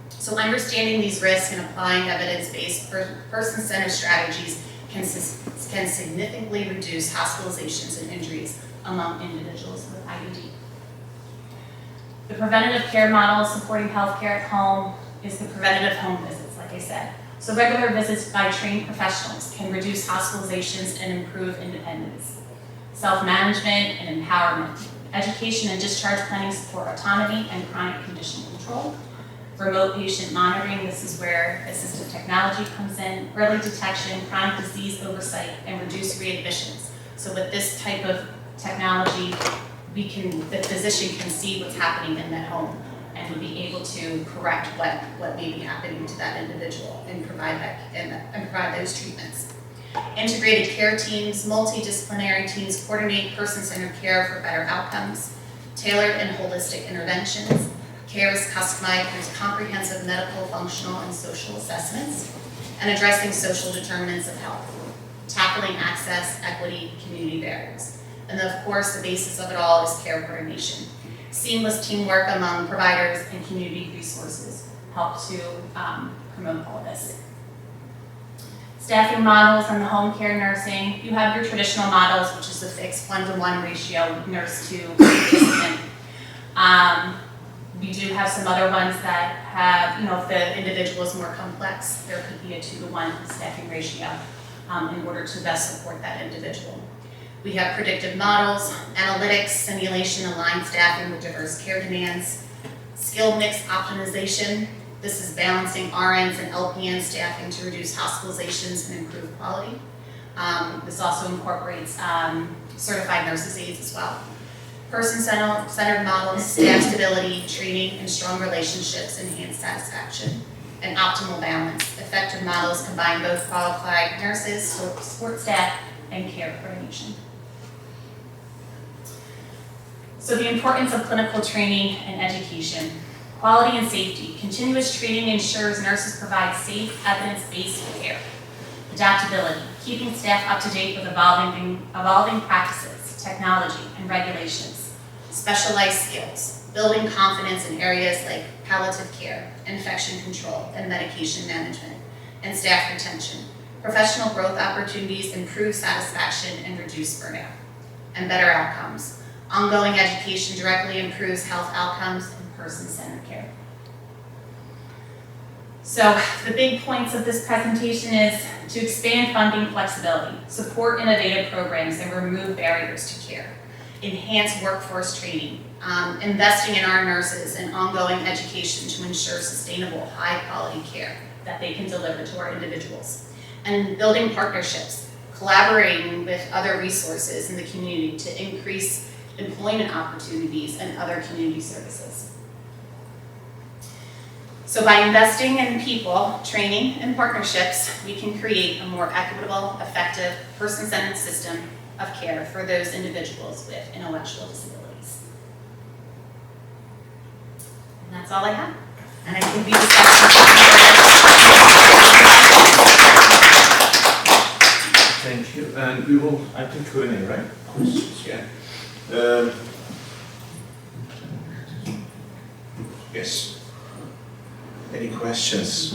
So understanding these risks and applying evidence-based person-centered strategies can significantly reduce hospitalizations and injuries among individuals with IBD. The preventative care model supporting healthcare at home is the preventative home visits, like I said. So regular visits by trained professionals can reduce hospitalizations and improve independence. Self-management and empowerment, education and discharge planning support autonomy and chronic condition control. Remote patient monitoring, this is where assistive technology comes in, early detection, chronic disease oversight, and reduced readmissions. So with this type of technology, the physician can see what's happening in that home and will be able to correct what may be happening to that individual and provide those treatments. Integrated care teams, multidisciplinary teams coordinate person-centered care for better outcomes, tailored and holistic interventions. Care is customized through comprehensive medical, functional, and social assessments, and addressing social determinants of health, tackling access, equity, community barriers. And then, of course, the basis of it all is care coordination. Seamless teamwork among providers and community resources help to promote all of this. Staffing models and the home care nursing. You have your traditional models, which is a fixed 1-to-1 ratio, nurse to participant. We do have some other ones that have, if the individual is more complex, there could be a 2-to-1 staffing ratio in order to best support that individual. We have predictive models, analytics, simulation, aligned staffing with diverse care demands, skill mix optimization. This is balancing RNs and LPN staffing to reduce hospitalizations and improve quality. This also incorporates certified nurses' aides as well. Person-centered models, staff stability, training, and strong relationships enhance satisfaction. And optimal balance. Effective models combine both qualified nurses, support staff, and care coordination. So the importance of clinical training and education. Quality and safety. Continuous training ensures nurses provide safe, evidence-based care. Adaptability. Keeping staff up to date with evolving practices, technology, and regulations. Specialized skills. Building confidence in areas like palliative care, infection control, and medication management. And staff retention. Professional growth opportunities improve satisfaction and reduce burnout. And better outcomes. Ongoing education directly improves health outcomes and person-centered care. So the big points of this presentation is to expand funding flexibility, support innovative programs and remove barriers to care, enhance workforce training, investing in our nurses and ongoing education to ensure sustainable, high-quality care that they can deliver to our individuals, and building partnerships, collaborating with other resources in the community to increase employment opportunities and other community services. So by investing in people, training, and partnerships, we can create a more equitable, effective, person-centered system of care for those individuals with intellectual disabilities. And that's all I have. And I can be Thank you. And we will, I think, Q&A, right? Questions, yeah. Yes. Any questions?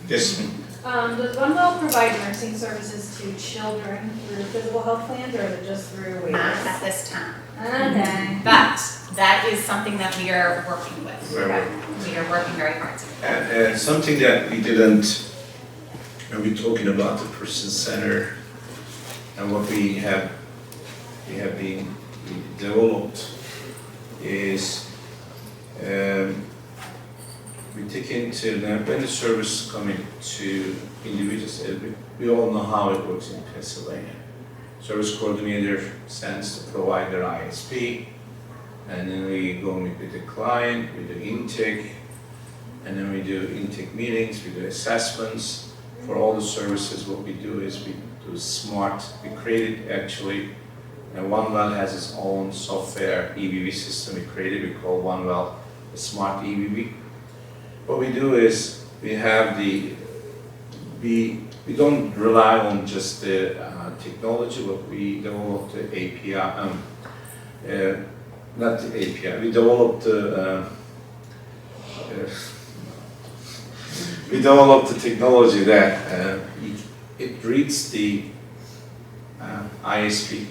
Yes. Does OneWell provide nursing services to children through physical health plans, or is it just through waivers? not at this time. Okay. But that is something that we are working with. Right. We are working very hard to. And something that we didn't, when we're talking about the person center and what we have been developed is we take into when the service coming to individuals. We all know how it works in Pennsylvania. Service coordinator sends the provider ISP, and then we go meet with the client, we do intake, and then we do intake meetings, we do assessments. For all the services, what we do is we do smart, we created actually, and OneWell has its own software EVV system we created, we call OneWell a smart EVV. What we do is we have we don't rely on just the technology, but we develop the API, not the API, we developed the technology that it reads the ISP,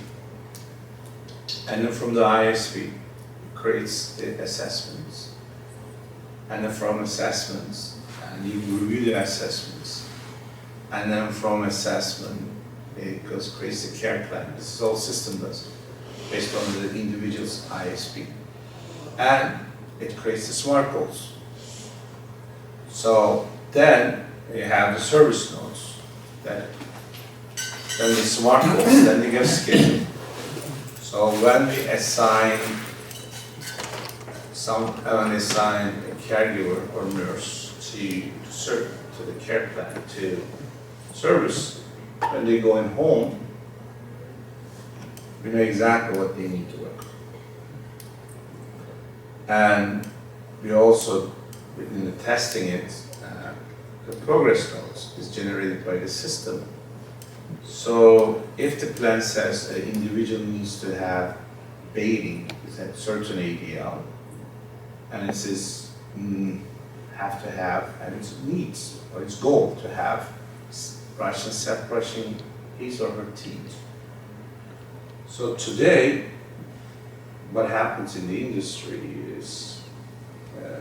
and then from the ISP creates the assessments. And then from assessments, and you review the assessments, and then from assessment, it creates a care plan. This is all system does. based on the individual's ISP. And it creates the smart goals. So then you have the service nodes, then the smart goals, then they get scheduled. So when we assign a caregiver or nurse to the care plan, to service, when they're going home, we know exactly what they need to work. And we also, in the testing it, the progress notes is generated by the system. So if the plan says an individual needs to have bathing, it's at certain ADL, and it says have to have, and it needs, or its goal to have brush and self-brushing his or her teeth. So today, what happens in the industry is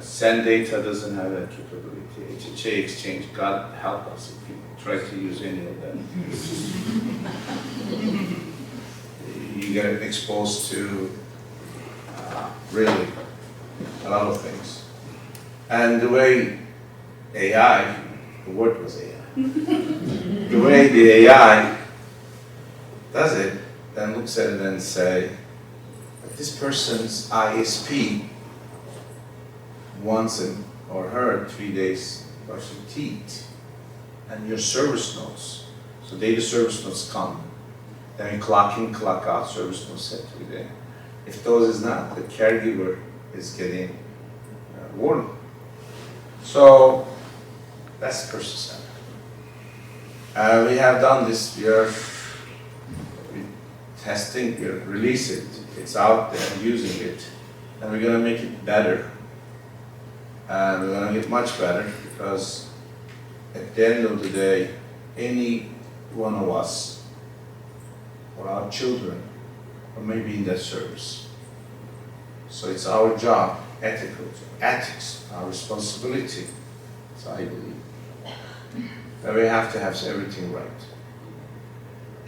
send data doesn't have that capability. HHA exchange, God help us if you try to use any of that. You get exposed to really a lot of things. And the way AI, the word was AI, the way the AI does it, then looks at it and say, this person's ISP wants him or her 3 days brushing teeth, and your service notes. So data service notes come, then you clock in, clock out, service notes set 3 days. If those is not, the caregiver is getting warning. So that's person centered. We have done this. We are testing, we release it. It's out there, using it, and we're gonna make it better. And we're gonna get much better because at the end of the day, any one of us or our children are maybe in that service. So it's our job, ethics, our responsibility, so I believe, that we have to have everything right.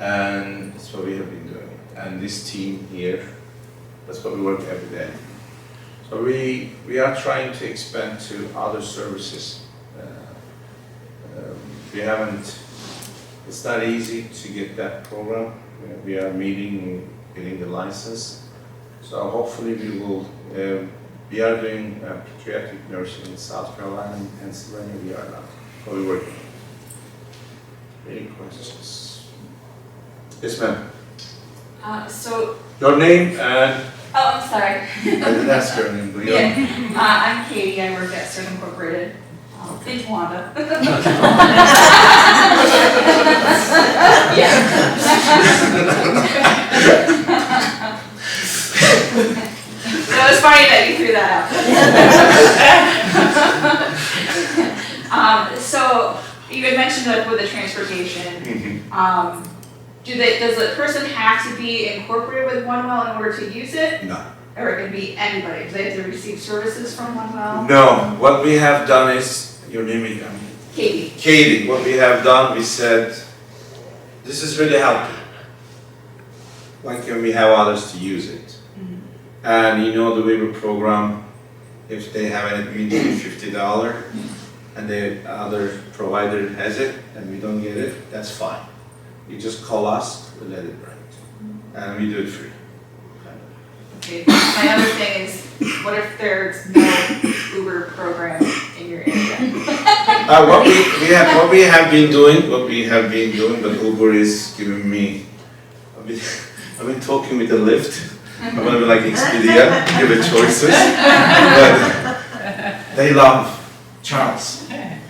And that's what we have been doing. And this team here, that's what we work every day. So we are trying to expand to other services. We haven't, it's not easy to get that program. We are meeting, getting the license. So hopefully we will, we are doing pediatric nursing in South Carolina and Pennsylvania. We are not, but we're working. Any questions? Yes, ma'am. So, Your name and, oh, I'm sorry. I didn't ask your name, but your Yeah, I'm Katie. I work at Strive Incorporated. Big Wanda. Yeah. So it was funny that you threw that out. So you had mentioned that with the transportation. Does the person have to be incorporated with OneWell in order to use it? No. Or it can be anybody? Do they have to receive services from OneWell? No, what we have done is, your name again? Katie. Katie, what we have done, we said, this is really helpful. Why can't we have others to use it? And you know the waiver program, if they have it, we need $50, and the other provider has it, and we don't get it, that's fine. You just call us, we let it run, and we do it free. Okay. My other thing is, what if there's no Uber program in your area? What we have been doing, but Uber is giving me, I've been talking with the Lyft. I'm gonna be like Expedia, give it choices. But they love Charles, and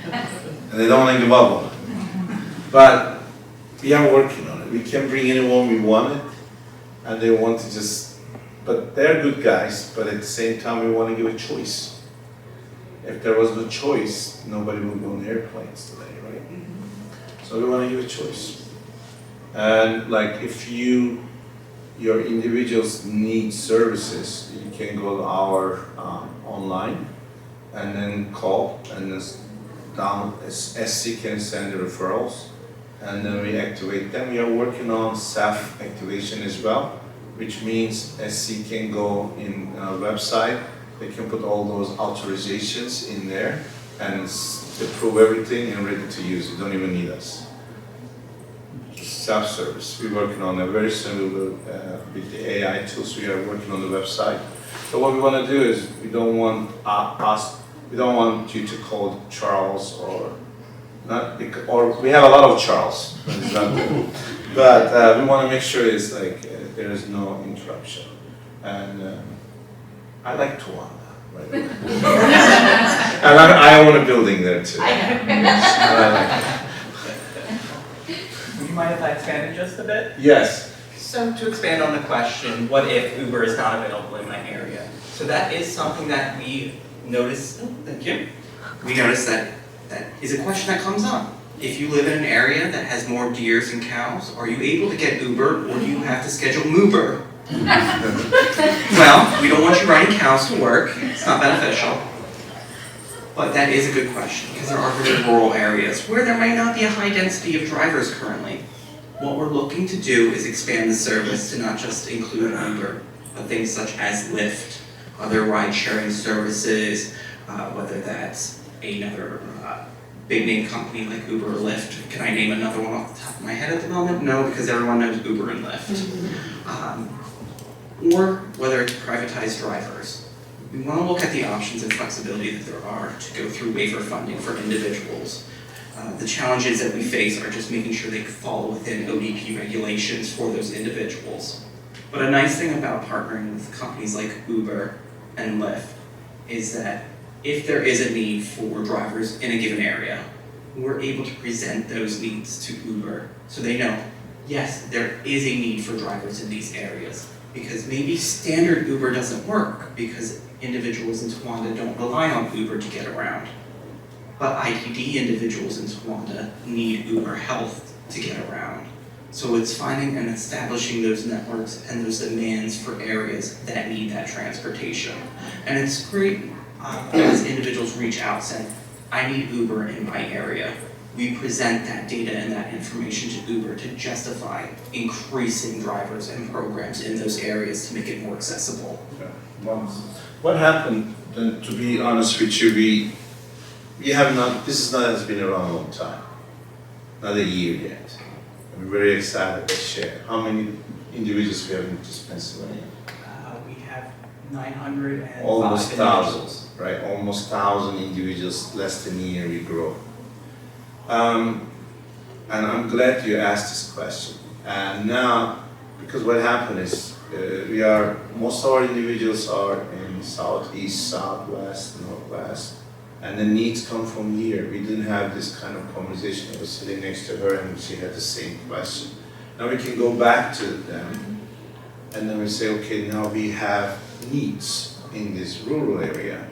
they don't want to give up on it. But we are working on it. We can bring anyone we want it, and they want to just, but they're good guys, but at the same time we want to give a choice. If there was no choice, nobody would go on airplanes today, right? So we want to give a choice. And like if your individuals need services, you can go to our online and then call, and then SC can send the referrals, and then we activate them. We are working on staff activation as well, which means SC can go in a website, they can put all those authorizations in there and approve everything and ready to use. You don't even need us. Self-service. We're working on a very similar with the AI tools. We are working on the website. So what we want to do is we don't want you to call Charles or not, or we have a lot of Charles, but we want to make sure it's like there is no interruption. And I like Tuanda, right? And I own a building there too. I know. I like it. Would you mind if I expanded just a bit? Yes. So to expand on the question, what if Uber is not available in my area? So that is something that we notice, thank you. We notice that is a question that comes up. If you live in an area that has more deers and cows, are you able to get Uber or do you have to schedule Moober? Well, we don't want you riding cows to work, it's not beneficial. But that is a good question because there are very rural areas where there might not be a high density of drivers currently. What we're looking to do is expand the service to not just include Uber, but things such as Lyft, other ride-sharing services, whether that's another big name company like Uber or Lyft. Can I name another one off the top of my head at the moment? No, because everyone knows Uber and Lyft. Or whether it's privatized drivers. We want to look at the options and flexibility that there are to go through waiver funding for individuals. The challenges that we face are just making sure they fall within ODP regulations for those individuals. But a nice thing about partnering with companies like Uber and Lyft is that if there is a need for drivers in a given area, we're able to present those needs to Uber so they know, yes, there is a need for drivers in these areas. Because maybe standard Uber doesn't work because individuals in Towanda don't rely on Uber to get around. But ITD individuals in Towanda need Uber Health to get around. So it's finding and establishing those networks and those demands for areas that need that transportation. And it's great as individuals reach out saying, I need Uber in my area. We present that data and that information to Uber to justify increasing drivers and programs in those areas to make it more accessible. Okay. Well, what happened, then, to be honest with you, we have not, this is not has been around a long time, not a year yet. I'm very excited to share. How many individuals we have in just Pennsylvania? We have 905 Almost individuals. 1,000, right? Almost 1,000 individuals, less than a year we grow. And I'm glad you asked this question. And now, because what happened is, most of our individuals are in southeast, southwest, northwest, and the needs come from here. We didn't have this kind of conversation. I was sitting next to her and she had the same question. Now we can go back to them and then we say, okay, now we have needs in this rural area,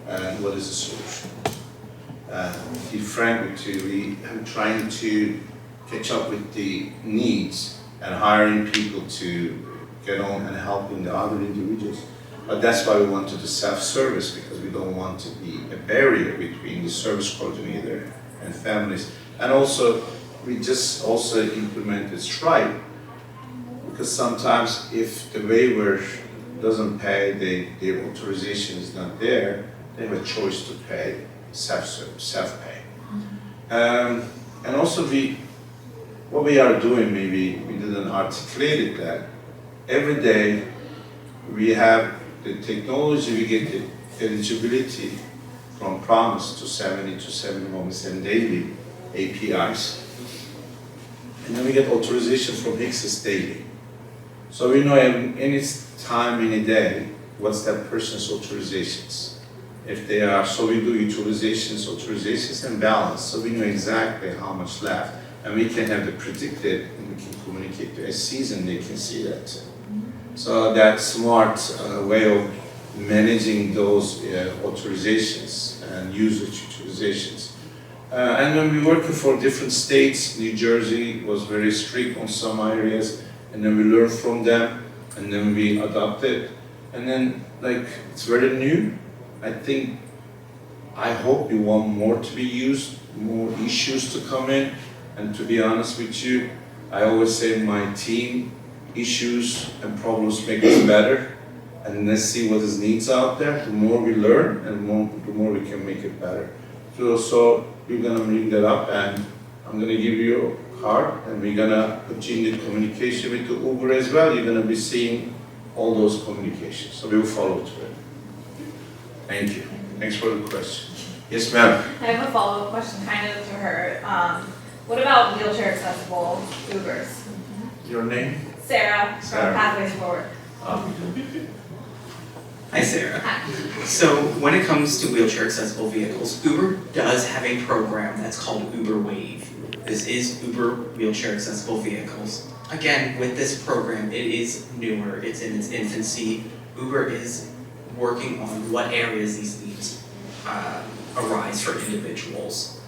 and what is the solution? To be frank with you, we are trying to catch up with the needs and hiring people to get on and helping the other individuals. But that's why we wanted the self-service, because we don't want to be a barrier between the service coordinator and families. And also, we just also implemented Strive, because sometimes if the waiver doesn't pay, the authorization is not there, they have a choice to pay self-service, self-pay. And also what we are doing, maybe we didn't articulate it, that every day we have the technology, we get the eligibility from promise to 70 to 71% daily APIs. And then we get authorization from HCS daily. So we know any time, any day, what's that person's authorizations. If they are, so we do authorizations and balance, so we know exactly how much left. And we can have the predicted, and we can communicate to SCs and they can see that. So that smart way of managing those authorizations and usage authorizations. And when we working for different states, New Jersey was very strict on some areas, and then we learn from them, and then we adopt it. And then, like, it's very new. I hope we want more to be used, more issues to come in. And to be honest with you, I always say my team issues and problems make us better, and let's see what is needs out there. The more we learn, and the more we can make it better. So we're gonna bring that up, and I'm gonna give you a card, and we're gonna continue communication with the Uber as well. You're gonna be seeing all those communications, so we'll follow through it. Thank you. Thanks for the question. Yes, ma'am. I have a follow-up question kind of to her. What about wheelchair accessible Ubers? Your name? Sarah Sarah. from Pathways Forward. Hi, Sarah. Hi. So when it comes to wheelchair accessible vehicles, Uber does have a program that's called Uber Wave. This is Uber wheelchair accessible vehicles. Again, with this program, it is newer, it's in its infancy. Uber is working on what areas these needs arise for individuals.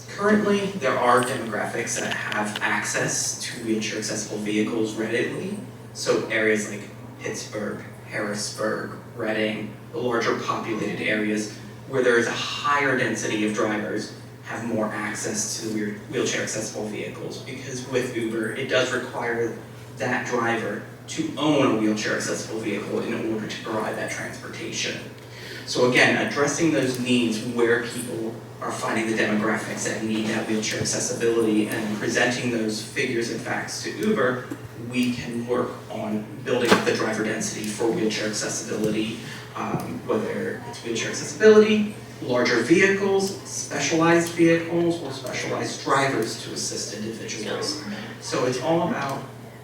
Currently, there are demographics that have access to wheelchair accessible vehicles readily. So areas like Pittsburgh, Harrisburg, Reading, the larger populated areas where there is a higher density of drivers have more access to the wheelchair accessible vehicles, because with Uber, it does require that driver to own a wheelchair accessible vehicle in order to provide that transportation. So again, addressing those needs where people are finding the demographics that need that wheelchair accessibility and presenting those figures and facts to Uber, we can work on building up the driver density for wheelchair accessibility, whether it's wheelchair accessibility, larger vehicles, specialized vehicles, or specialized drivers to assist individuals. So it's all about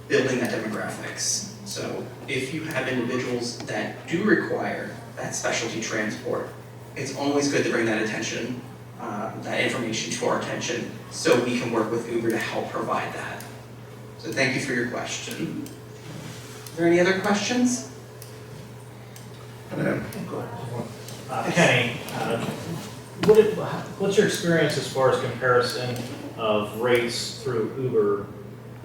building that demographics. So if you have individuals that do require that specialty transport, it's always good to bring that attention, that information to our attention, so we can work with Uber to help provide that. So thank you for your question. Are there any other questions? Kenny, what's your experience as far as comparison of rates through Uber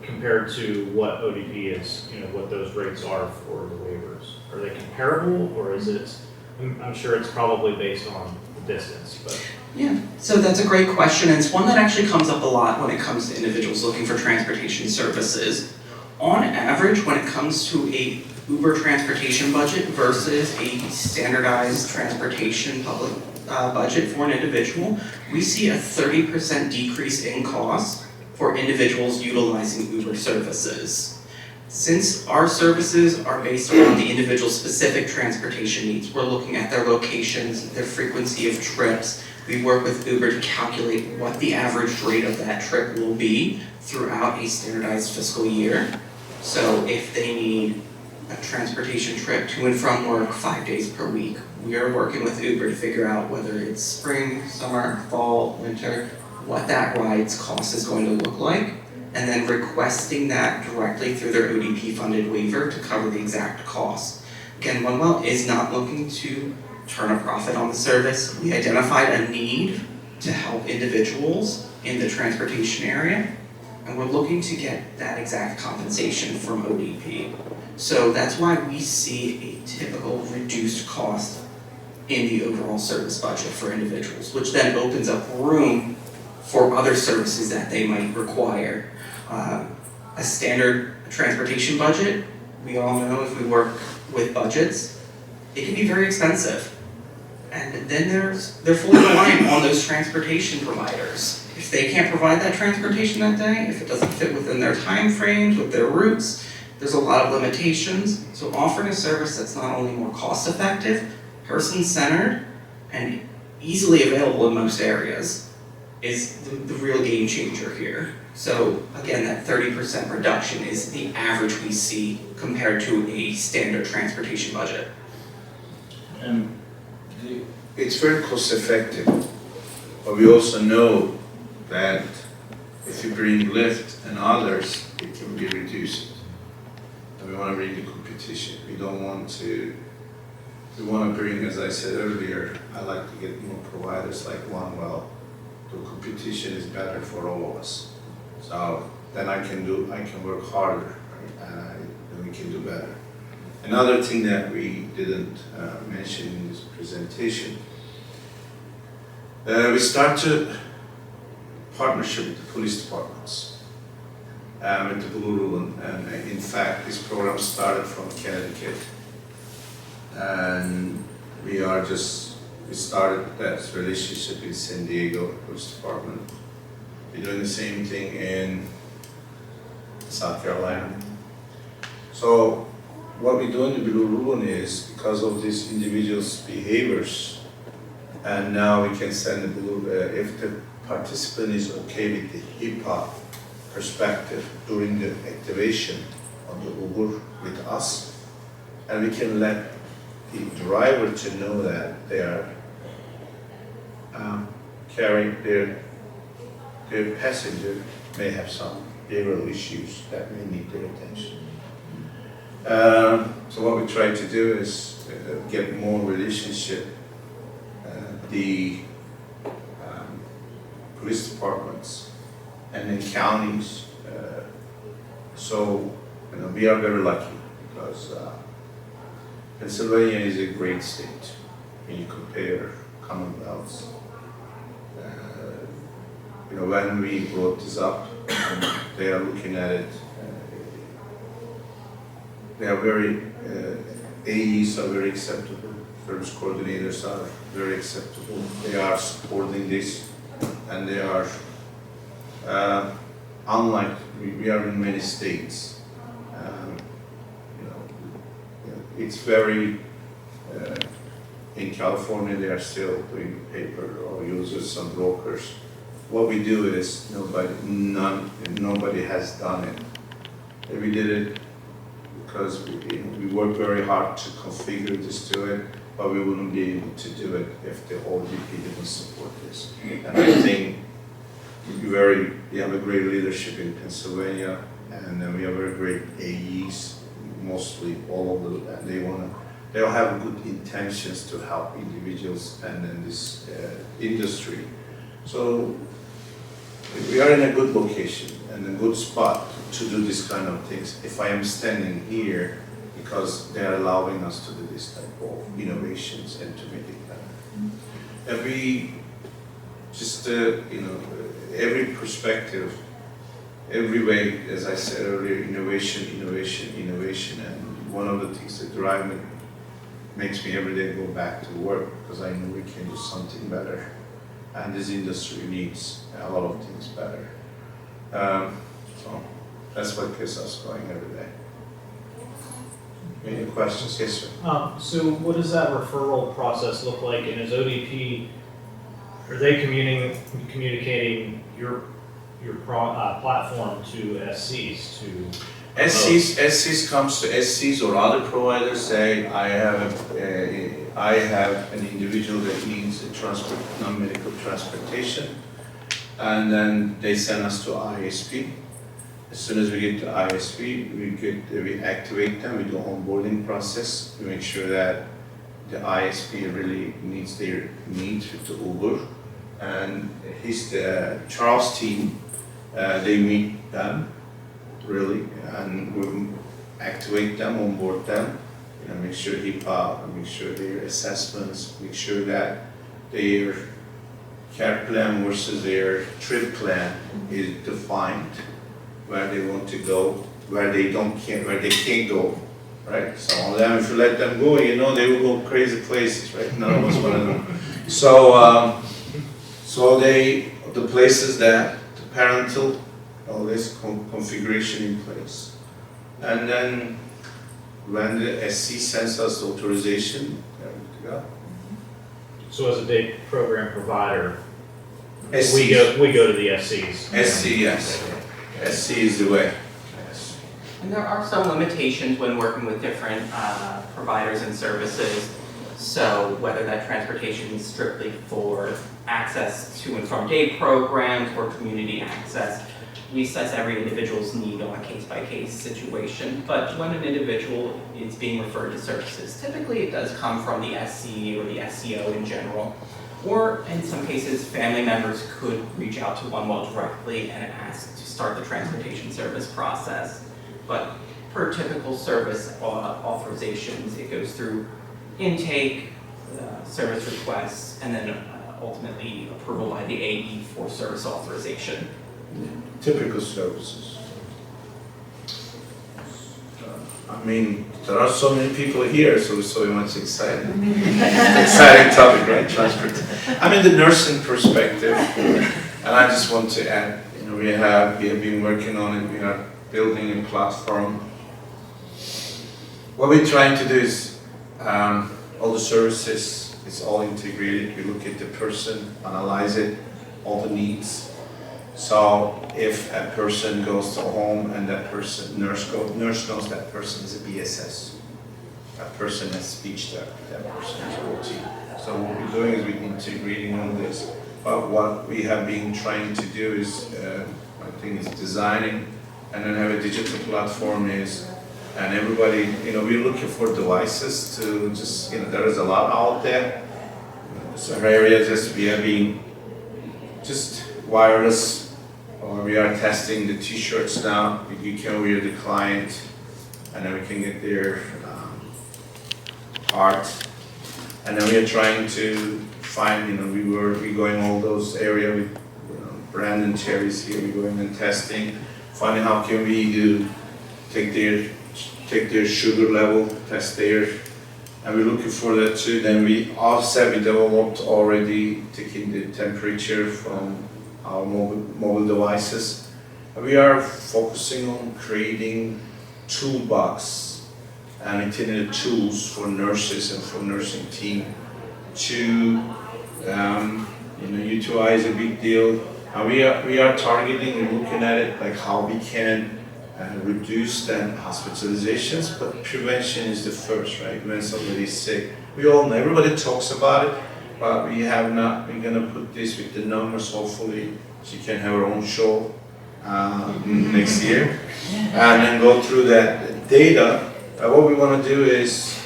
compared to what ODP is, what those rates are for the waivers? Are they comparable, or is it, I'm sure it's probably based on the distance, but. Yeah, so that's a great question, and it's one that actually comes up a lot when it comes to individuals looking for transportation services. On average, when it comes to a Uber transportation budget versus a standardized transportation public budget for an individual, we see a 30% decrease in cost for individuals utilizing Uber services. Since our services are based on the individual's specific transportation needs, we're looking at their locations, their frequency of trips. We work with Uber to calculate what the average rate of that trip will be throughout a standardized fiscal year. So if they need a transportation trip to and from work 5 days per week, we are working with Uber to figure out whether it's spring, summer, fall, winter, what that ride's cost is going to look like, and then requesting that directly through their ODP funded waiver to cover the exact cost. Again, OneWell is not looking to turn a profit on the service. We identified a need to help individuals in the transportation area, and we're looking to get that exact compensation from ODP. So that's why we see a typical reduced cost in the overall service budget for individuals, which then opens up room for other services that they might require. A standard transportation budget, we all know if we work with budgets, it can be very expensive. And then they're fully reliant on those transportation providers. If they can't provide that transportation that day, if it doesn't fit within their time frames, with their routes, there's a lot of limitations. So offering a service that's not only more cost effective, person-centered, and easily available in most areas is the real game changer here. So again, that 30% reduction is the average we see compared to a standard transportation budget. And it's very cost effective, but we also know that if you bring Lyft and others, it can be reduced. And we want to bring the competition. We want to bring, as I said earlier, I like to get more providers like OneWell. The competition is better for all of us. So then I can work harder, right? And we can do better. Another thing that we didn't mention in this presentation, we started partnership with the police departments. with the Blue Ribbon. And in fact, this program started from Connecticut. And we started that relationship in San Diego Police Department. We're doing the same thing in South Carolina. So what we do in the Blue Ribbon is, because of these individuals' behaviors, and now we can send the blue, if the participant is okay with the HIPAA perspective during the activation of the Uber with us, and we can let the driver to know that they are carrying their passenger may have some behavioral issues that may need their attention. So what we try to do is get more relationship, the police departments and then counties. So we are very lucky because Pennsylvania is a great state when you compare commonwealths. When we brought this up, they are looking at it. They are very, AEs are very acceptable, service coordinators are very acceptable. They are supporting this, and they are, unlike, we are in many states. It's very, in California they are still doing paper or uses some brokers. What we do is nobody has done it. We did it because we work very hard to configure this to it, but we wouldn't be able to do it if the ODP didn't support this. And I think we have a great leadership in Pennsylvania, and then we have very great AEs, mostly all of them, and they'll have good intentions to help individuals and in this industry. So we are in a good location and a good spot to do this kind of things. If I am standing here, because they are allowing us to do this type of innovations and to make it better. And we just, every perspective, every way, as I said earlier, innovation, and one of the things that drive me, makes me every day go back to work, because I know we can do something better. And this industry needs a lot of things better. So that's what keeps us going every day. Any questions? Yes, sir. So what does that referral process look like? And is ODP, are they communicating your platform to SCs to? SCs comes to SCs or other providers say, I have an individual that needs a non-medical transportation, and then they send us to ISP. As soon as we get to ISP, we activate them, we do onboarding process, we make sure that the ISP really meets their needs with the Uber, and Charles' team, they meet them really, and we activate them, onboard them, make sure HIPAA, make sure their assessments, make sure that their care plan versus their trip plan is defined, where they want to go, where they can't go, right? Some of them, if you let them go, they will go crazy places, right? None of us want to know. So the places that the parental, all this configuration in place. And then when the SC sends us the authorization, there we go. So as a day program provider, SC, we go to the SCs. SC, yes. SC is the way. Yes. And there are some limitations when working with different providers and services. So whether that transportation is strictly for access to and from day programs or community access, we assess every individual's need on a case-by-case situation. But when an individual is being referred to services, typically it does come from the SC or the SCO in general. Or in some cases, family members could reach out to OneWell directly and ask to start the transportation service process. But per typical service authorizations, it goes through intake, service requests, and then ultimately approval by the AE for service authorization. Typical services. I mean, there are so many people here, so we're so much excited. Exciting topic, right? Transport. I mean, the nursing perspective, and I just want to add, we have been working on it. We are building a platform. What we're trying to do is all the services, it's all integrated. We look at the person, analyze it, all the needs. So if a person goes to a home and that person, nurse knows that person is a BSS, that person has speech therapy, that person is OT. So what we're doing is we're integrating all this. But what we have been trying to do is, I think, is designing and then have a digital platform and everybody, we're looking for devices to just, there is a lot out there. Some areas just we are being just wireless, or we are testing the t-shirts now. You can wear the client and then we can get their art. And then we are trying to find, we're going all those areas with Brandon Cherry's here, we're going and testing, finding how can we take their sugar level, test there, and we're looking for that too. Then we developed already taking the temperature from our mobile devices. And we are focusing on creating toolbox and intended tools for nurses and for nursing team to utilize a big deal. And we are targeting and looking at it like how we can reduce then hospitalizations, but prevention is the first, right? When somebody is sick, we all know, everybody talks about it, but we have not. We're gonna put this with the numbers. Hopefully, she can have her own show next year, and then go through that data. What we want to do is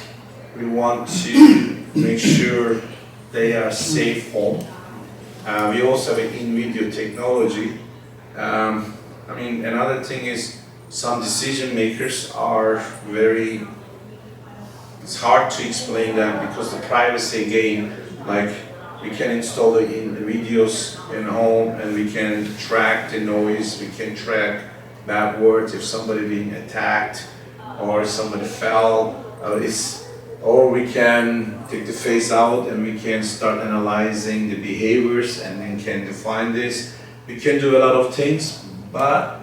we want to make sure they are safe home. We also have in-video technology. Another thing is some decision makers are it's hard to explain them because the privacy again, like we can install the videos in home and we can track the noise, we can track bad words if somebody being attacked or somebody fell, or we can take the face out and we can start analyzing the behaviors and then can define this. We can do a lot of things, but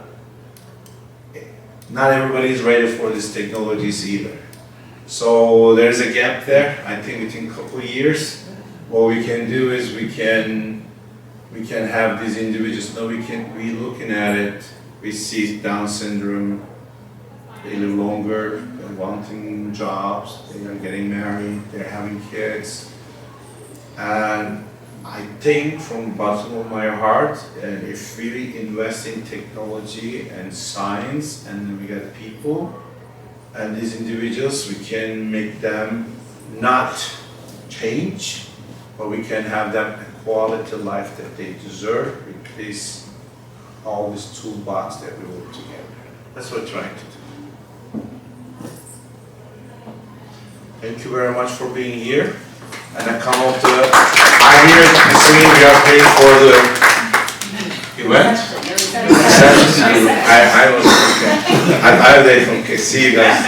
not everybody is ready for these technologies either. So there's a gap there. I think within a couple of years, what we can do is we can have these individuals. Now we looking at it. We see Down syndrome. They live longer. They're wanting jobs. They are getting married. They're having kids. And I think from the bottom of my heart, if we invest in technology and science, and we get people and these individuals, we can make them not change, but we can have them a quality of life that they deserve with all this toolbox that we work together. That's what we're trying to do. Thank you very much for being here. And I come up to I hear listening, we are paying for the event. I was okay. I see you guys.